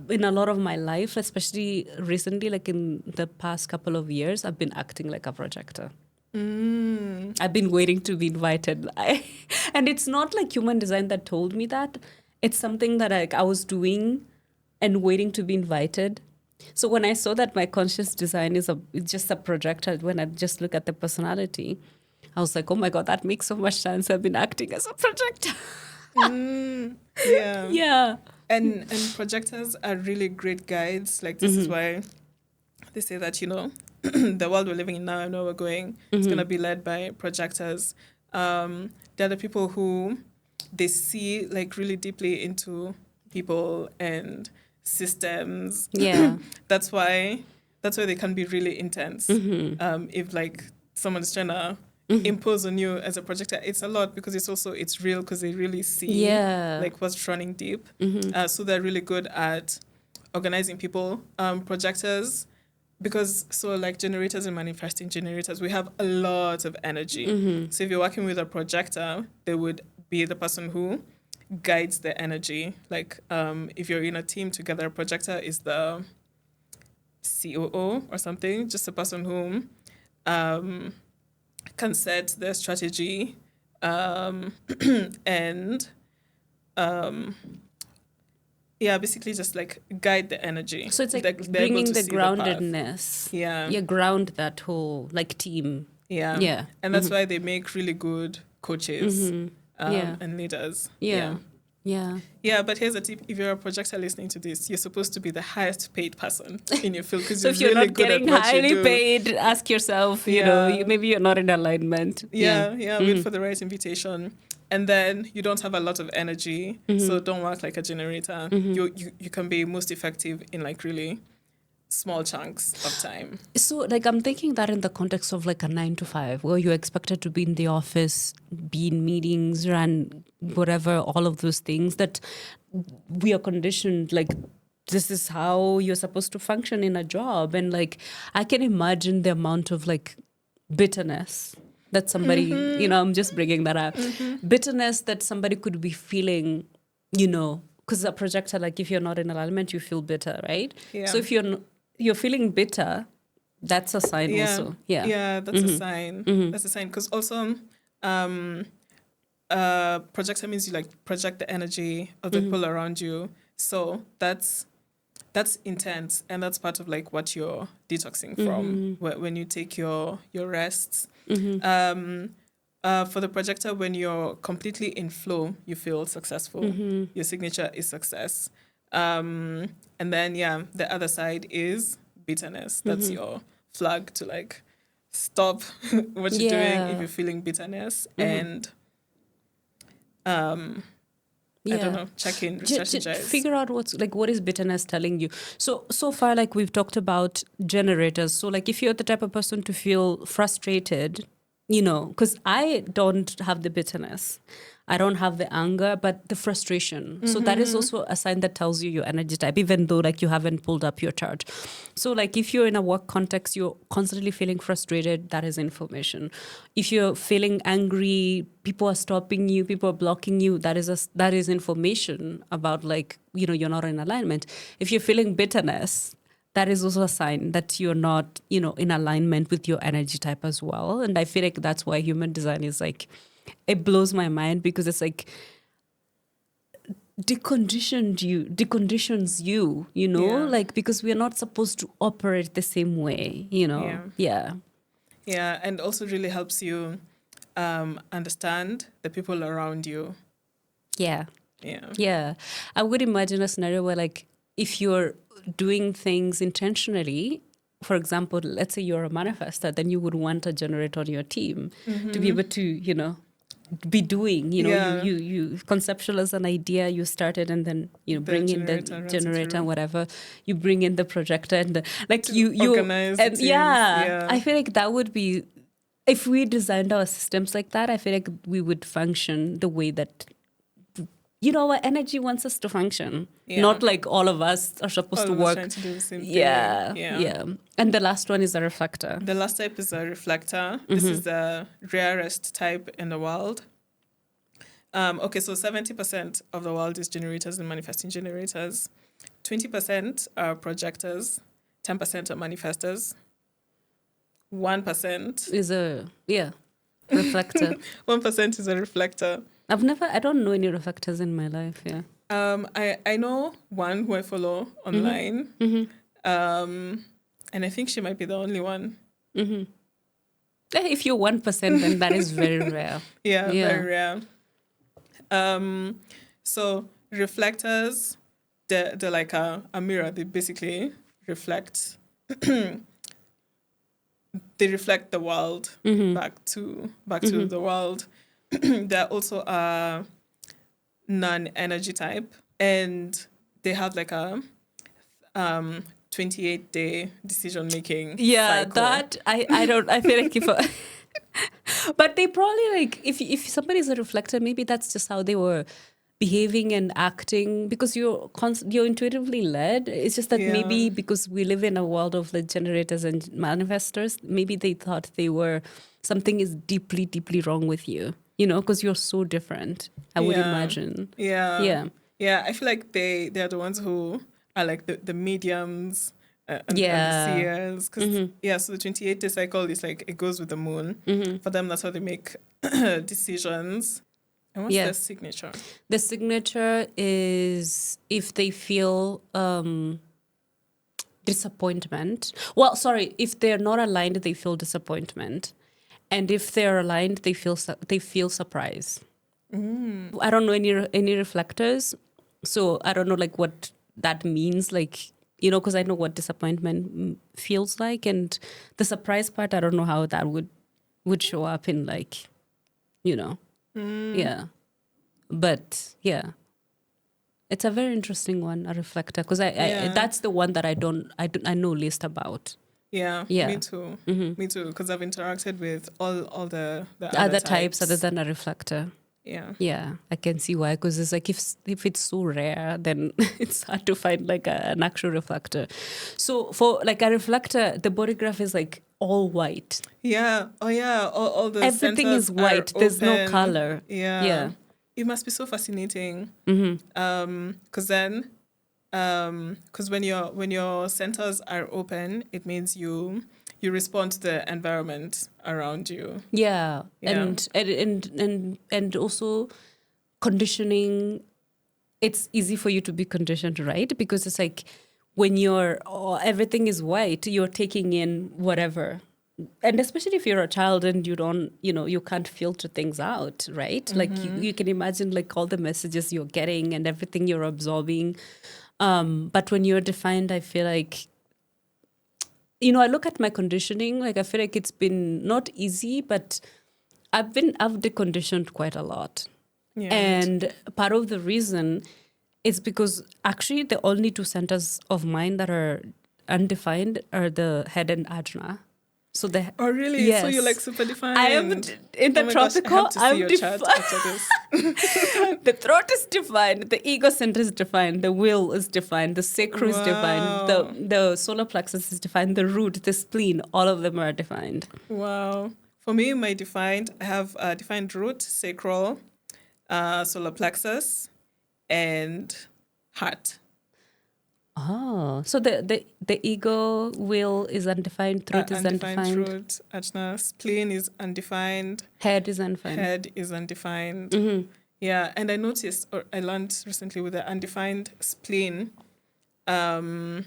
in a lot of my life, especially recently, like in the past couple of years, I've been acting like a projector. I've been waiting to be invited. And it's not like human design that told me that. It's something that I was doing and waiting to be invited. So when I saw that my conscious design is it's just a projector, when I just look at the personality, I was like, oh my God, that makes so much sense. I've been acting as a projector. Yeah. Yeah. And projectors are really great guides. Like this is why they say that, the world we're living in now and where we're going is going to be led by projectors. they're the people who they see like really deeply into people and systems. Yeah. That's why they can be really intense. If like someone is trying to impose on you as a projector, it's a lot because it's real because they really see Yeah. like what's running deep. So they're really good at organizing people. Projectors, because so like generators and manifesting generators, we have a lot of energy. So if you're working with a projector, they would be the person who guides the energy. Like if you're in a team together, a projector is the COO or something, just a person who can set the strategy and yeah, basically just like guide the energy. So it's like they're able bringing to the see the path. groundedness. Yeah. You ground that whole like team. Yeah. Yeah. And that's why they make really good coaches Yeah. and leaders. Yeah. Yeah. Yeah, but here's a tip. If you're a projector listening to this, you're supposed to be the highest paid person in your field because So you're if you're really not good getting at what you highly do. paid, ask yourself, you know, Yeah. maybe you're not in alignment. Wait for the right invitation. And then you don't have a lot of energy, so don't work like a generator. You can be most effective in like really small chunks of time. So like I'm thinking that in the context of like a 9 to 5 where you're expected to be in the office, be in meetings, run whatever, all of those things that we are conditioned like this is how you're supposed to function in a job. And like I can imagine the amount of like bitterness that somebody, you know, I'm just bringing that up. Bitterness that somebody could be feeling, you know, because a projector, like if you're not in alignment, you feel bitter, right? Yeah. So if you're feeling bitter, that's a sign also. Yeah. Yeah, that's a sign. That's a sign because also projector means you like project the energy of the people around you. So that's intense, and that's part of like what you're detoxing from when you take your rests. For the projector, when you're completely in flow, you feel successful. Your signature is success. And then the other side is bitterness. That's your flag to like stop what you're doing if you're feeling bitterness and I don't know, check in, strategize. Figure out what is bitterness telling you. So far, like we've talked about generators. So like if you're the type of person to feel frustrated, you know, because I don't have the bitterness. I don't have the anger, but the frustration. So that is also a sign that tells you your energy type, even though like you haven't pulled up your chart. So like if you're in a work context, you're constantly feeling frustrated, that is information. If you're feeling angry, people are stopping you, people are blocking you, that is information about like, you know, you're not in alignment. If you're feeling bitterness, that is also a sign that you're not, you know, in alignment with your energy type as well. And I feel like that's why human design is like, it blows my mind because it's like deconditions you, you know, like because we're not supposed to operate the same way, you know. Yeah. And also really helps you understand the people around you. Yeah. I would imagine a scenario where like if you're doing things intentionally, for example, let's say you're a manifester, then you would want a generator on your team to be able to, you know, be doing, you know, you conceptualize an idea, you started, and then you know bring in the generator and whatever, you bring in the projector and you organize and teams. I feel like that would be, if we designed our systems like that, I feel like we would function the way that, you know, our energy wants us to function. Not like all of us are supposed to work. Trying to do the same thing. Yeah. And the last one is a reflector. The last type is a reflector. This is the rarest type in the world. Okay, so 70% of the world is generators and manifesting generators. 20% are projectors. 10% are manifestors. 1% is a reflector. 1% is a reflector. I don't know any reflectors in my life. Yeah. I know one who I follow online. And I think she might be the only one. If you're 1%, then that is very rare. Very rare. So reflectors, they're like a mirror. They basically reflect. They reflect the world back to the world. there also are non-energy type, and they have like a 28-day decision making Yeah, cycle. that I don't I feel like if but they probably like if somebody's a reflector, maybe that's just how they were behaving and acting because you're intuitively led. It's just that Yeah. maybe because we live in a world of like generators and manifestors, maybe they thought they were something is deeply, deeply wrong with you. You know, because you're so different. I would Yeah. imagine. Yeah. Yeah. Yeah. I feel like they're the ones who are like the mediums and the Yeah. seers. Because, yeah, so the 28-day cycle is like it goes with the moon. For them, that's how they make decisions. And what's Yeah. their signature? The signature is if they feel disappointment. Well, sorry, if they're not aligned, they feel disappointment, and if they're aligned, they feel surprise. I don't know any reflectors, so I don't know like what that means. Like because I know what disappointment feels like, and the surprise part, I don't know how that would show up in like, yeah. But yeah. It's a very interesting one, a reflector, because I Yeah. that's the one that I know least about. Yeah, me Yeah. too. Me too, because I've interacted with all the The other other types other types. than a reflector. Yeah. Yeah, I can see why. Because it's like if it's so rare, then it's hard to find like an actual reflector. So for like a reflector, the body graph is like all white. Yeah. Oh, yeah. All the Everything centers is are white. There's no open. color. Yeah. Yeah. It must be so fascinating. Because when your centers are open, it means you respond to the environment around you. Yeah. Yeah. And also conditioning, it's easy for you to be conditioned, right? Because it's like when everything is white, you're taking in whatever. And especially if you're a child and you don't, you can't filter things out, right? Like you can imagine like all the messages you're getting and everything you're absorbing. But when you're defined, I feel like, I look at my conditioning, like I feel like it's been not easy, but I've deconditioned quite a lot. Yeah, me too. And part of the reason is because actually the only two centers of mine that are undefined are the head and ajna. So Oh, really? So you're like yes, super I am defined. in the Oh my gosh, I have tropical. to see I'm your chart defined. after this. The throat is defined. The ego center is defined. The will is defined. The sacral is defined. Wow. The solar plexus is defined. The root, the spleen, all of them are defined. Wow. For me, I have defined root, sacral, solar plexus, and heart. Oh, so the ego will is undefined, throat is Undefined undefined, root, ajna, spleen is undefined, head is undefined. head is undefined. Yeah, and I noticed, or I learned recently with the undefined spleen, I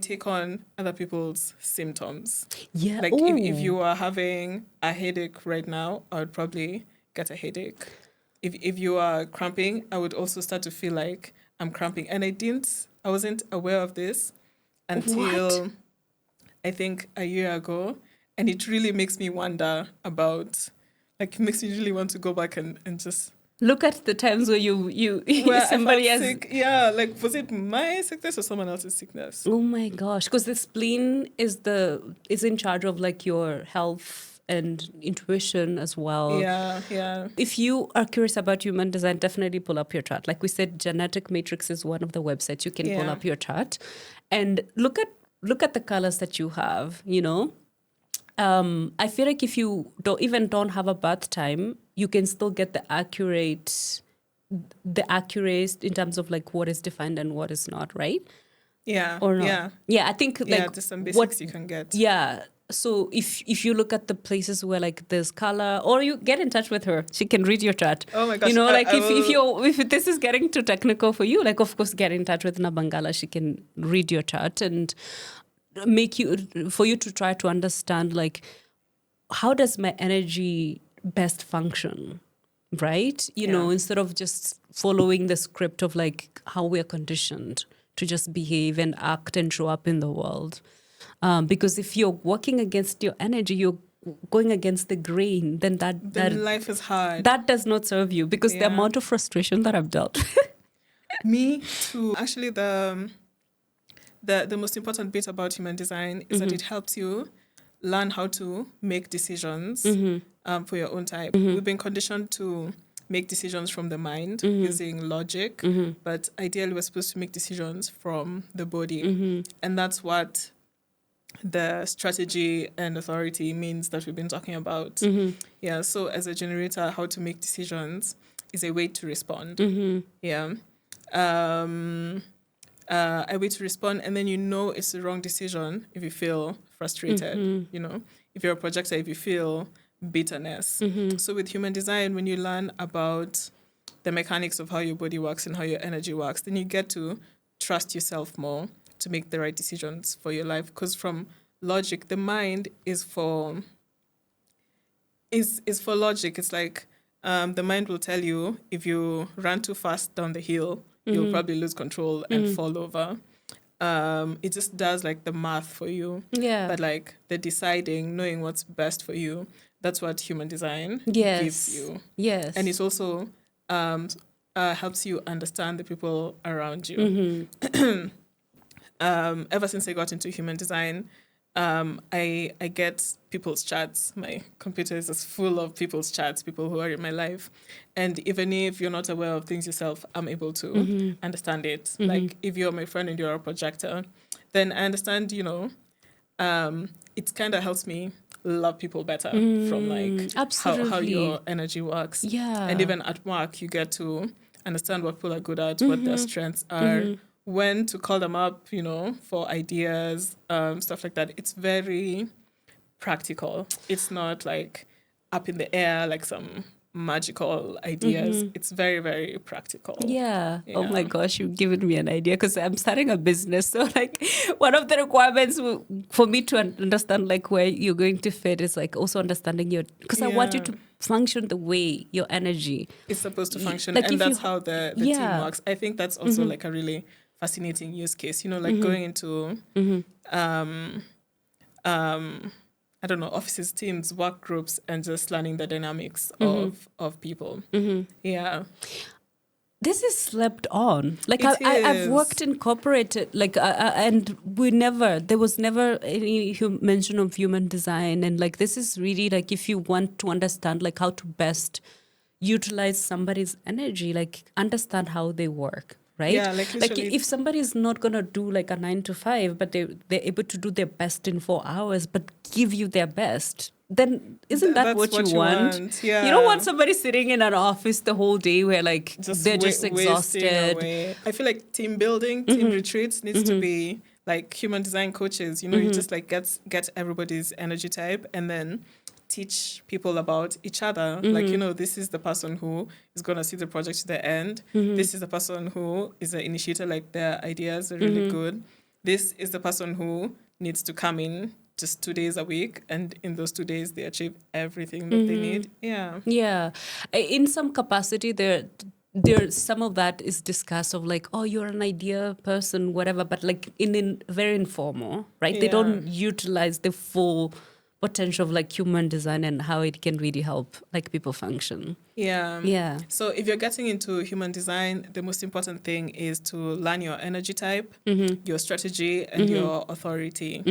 take on other people's symptoms. Yeah. Like if Oh, you are having a headache right now, I would probably get a headache. If you are cramping, I would also start to feel like I'm cramping. And I wasn't aware of this what? until I think a year ago. And it really makes me wonder about, like, it makes me really want to go back and just Look at the times where you where I felt somebody has. sick. Yeah, like, was it my sickness or someone else's sickness? Oh my gosh, because the spleen is in charge of like your health and intuition as well. Yeah, yeah. If you are curious about human design, definitely pull up your chart. Like we said, Genetic Matrix is one of the websites you can pull Yeah. up your chart, and look at the colors that you have. I feel like if you don't have a birth time, you can still get the accurate in terms of like what is defined and what is not, right? Yeah, Or not? yeah. Yeah, I think Yeah, like there's some basics what you can get. yeah. So if you look at the places where like there's color, or you get in touch with her, she can read your chart. Oh my gosh, Like I if this is getting too technical for you, like of course get in touch with Nabangala. She can read your chart and for you to try to understand like how does my energy best function, right? Yeah. Instead of just following the script of like how we're conditioned to just behave and act and show up in the world. Because if you're working against your energy, you're going against the grain, then Then life is hard. that does not serve you, because the amount of frustration that I've dealt with. Me too. Actually, the most important bit about human design is that it helps you learn how to make decisions for your own type. We've been conditioned to make decisions from the mind using logic, but ideally we're supposed to make decisions from the body. And that's what the strategy and authority means that we've been talking about. Yeah, so as a generator, how to make decisions is a way to respond. Yeah. A way to respond, and then it's the wrong decision if you feel frustrated. If you're a projector, if you feel bitterness. So with human design, when you learn about the mechanics of how your body works and how your energy works, then you get to trust yourself more to make the right decisions for your life. Because from logic, the mind is for logic. It's like the mind will tell you if you run too fast down the hill, you'll probably lose control and fall over. It just does like the math for you. Yeah. But like the deciding, knowing what's best for you, that's what human design gives you. Yes. And it's also helps you understand the people around you. Ever since I got into human design, I get people's charts. My computer is just full of people's charts, people who are in my life. And even if you're not aware of things yourself, I'm able to understand it. Like if you're my friend and you're a projector, then I understand, it kind of helps me love people better from like how your energy works. Yeah. And even at work, you get to understand what people are good at, what their strengths are, when to call them up, for ideas, stuff like that. It's very practical. It's not like up in the air, like some magical ideas. It's very, very practical. Yeah. Oh my gosh, you've given me an idea, because I'm starting a business. So like one of the requirements for me to understand like where you're going to fit is like also understanding because I want you to function the way your energy is supposed to function. Like and that's how the team works. I think that's also like a really fascinating use case, like going into I don't know, offices, teams, work groups, and just learning the dynamics of people. Yeah. This is slept on. Like I've worked in corporate, like and there was never any mention of human design. And like, this is really like, if you want to understand like how to best utilize somebody's energy, like understand how they work. Right? Yeah, like if somebody is not gonna do like a 9 to 5, but they're able to do their best in 4 hours, but give you their best, then isn't that what you want? Yeah. You don't want somebody sitting in an office the whole day where like they're just exhausted. I feel like team building, team retreats needs to be like human design coaches. You just like get everybody's energy type and then teach people about each other. Like, this is the person who is going to see the project to the end. This is the person who is an initiator, like their ideas are really good. This is the person who needs to come in just 2 days a week, and in those 2 days they achieve everything that they need. Yeah. In some capacity, there some of that is discussed of like, oh, you're an idea person, whatever, but like in very informal, right? They don't utilize the full potential of like human design and how it can really help like people function. Yeah. So if you're getting into human design, the most important thing is to learn your energy type, your strategy, and your authority.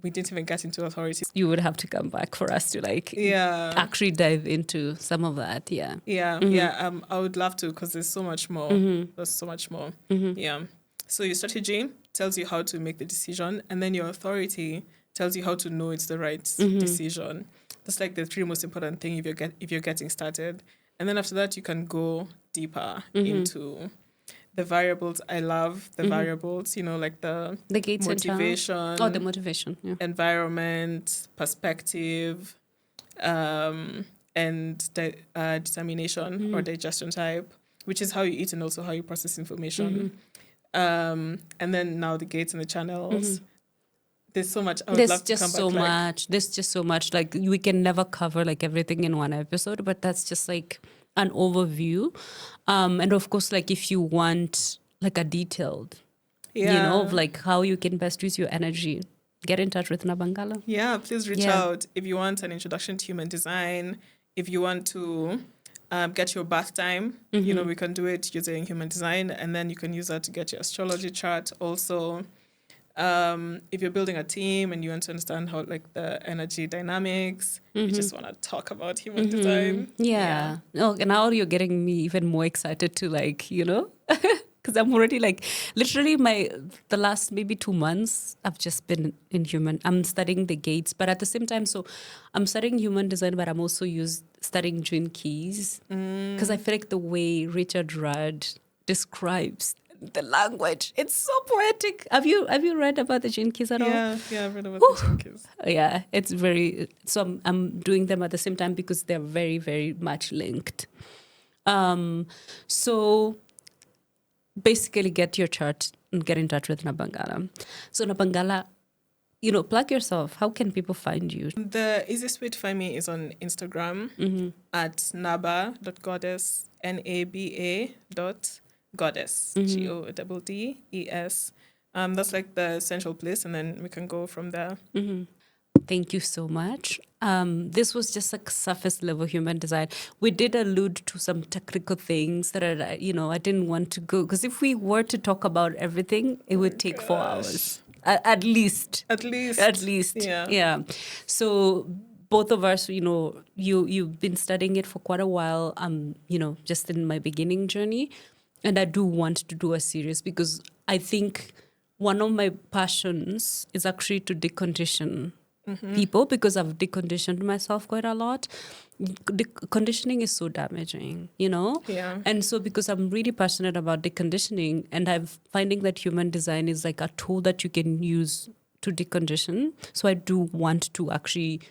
We didn't even get into authority. You would have to come back for us to like actually dive into some of that. I would love to, because there's so much more. There's so much more. Yeah. So your strategy tells you how to make the decision, and then your authority tells you how to know it's the right decision. That's like the 3 most important thing if you're getting started. And then after that, you can go deeper into the variables. I love the variables, like the gates motivation. The motivation. Yeah. Environment, perspective, and determination or digestion type, which is how you eat and also how you process information. And then now the gates and the channels. There's so much. I would love to come back. There's just so much. Like, we can never cover like everything in one episode, but that's just like an overview. And of course, like if you want like a detailed, of like how you can best use your energy, get in touch with Nabangala. Yeah, please reach out if you want an introduction to human design. If you want to get your bath time, we can do it using human design, and then you can use that to get your astrology chart. Also, if you're building a team and you want to understand how like the energy dynamics, you just want to talk about human design. Yeah. Oh, and now you're getting me even more excited to because I'm already like literally the last maybe 2 months I've just been in human. I'm studying the gates, but at the same time, so I'm studying human design, but I'm also studying Gene Keys because I feel like the way Richard Rudd describes the language, it's so poetic. Have you read about the Gene Keys at all? Yeah, I've read about the Gene Keys. Yeah, it's very. So I'm doing them at the same time because they're very, very much linked. So basically get your chart and get in touch with Nabangala. So Nabangala, plug yourself. How can people find you? The easiest way to find me is on Instagram at naba.goddess, naba.goddess, GODDES. That's like the central place, and then we can go from there. Thank you so much. This was just like surface level human design. We did allude to some technical things that are, I didn't want to go because if we were to talk about everything, it would take 4 hours at least. At least. Yeah. So both of us, you've been studying it for quite a while. Just in my beginning journey, and I do want to do a series because I think one of my passions is actually to decondition people because I've deconditioned myself quite a lot. Conditioning is so damaging, Yeah. And so because I'm really passionate about deconditioning, and I'm finding that human design is like a tool that you can use to decondition. So I do want to actually,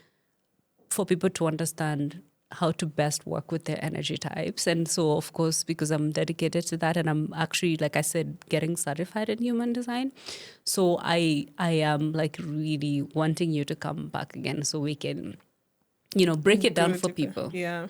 for people to understand how to best work with their energy types. And so, of course, because I'm dedicated to that and I'm actually, like I said, getting certified in human design. So I am like really wanting you to come back again so we can, break it down for people. Yeah.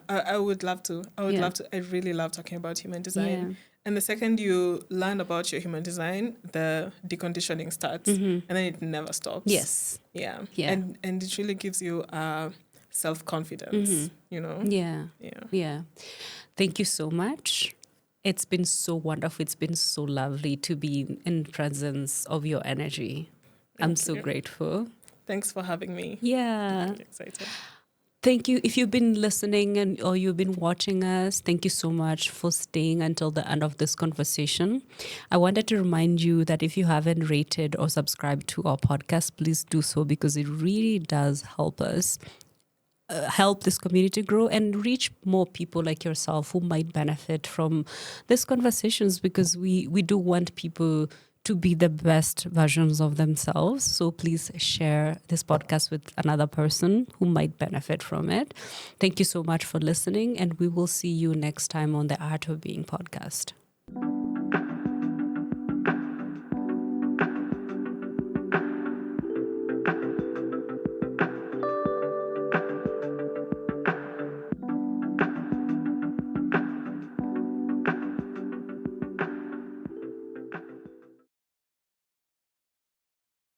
I would love to. Love to. I really love talking about human design. And the second you learn about your human design, the deconditioning starts and then it never stops. Yes. Yeah. And it really gives you self-confidence, Yeah. Thank you so much. It's been so wonderful. It's been so lovely to be in presence of your energy. I'm so grateful. Thanks for having me. Yeah. I'm excited. Thank you. If you've been listening or you've been watching us, thank you so much for staying until the end of this conversation. I wanted to remind you that if you haven't rated or subscribed to our podcast, please do so because it really does help us help this community grow and reach more people like yourself who might benefit from these conversations because we do want people to be the best versions of themselves. So please share this podcast with another person who might benefit from it. Thank you so much for listening, and we will see you next time on the Art of Being podcast.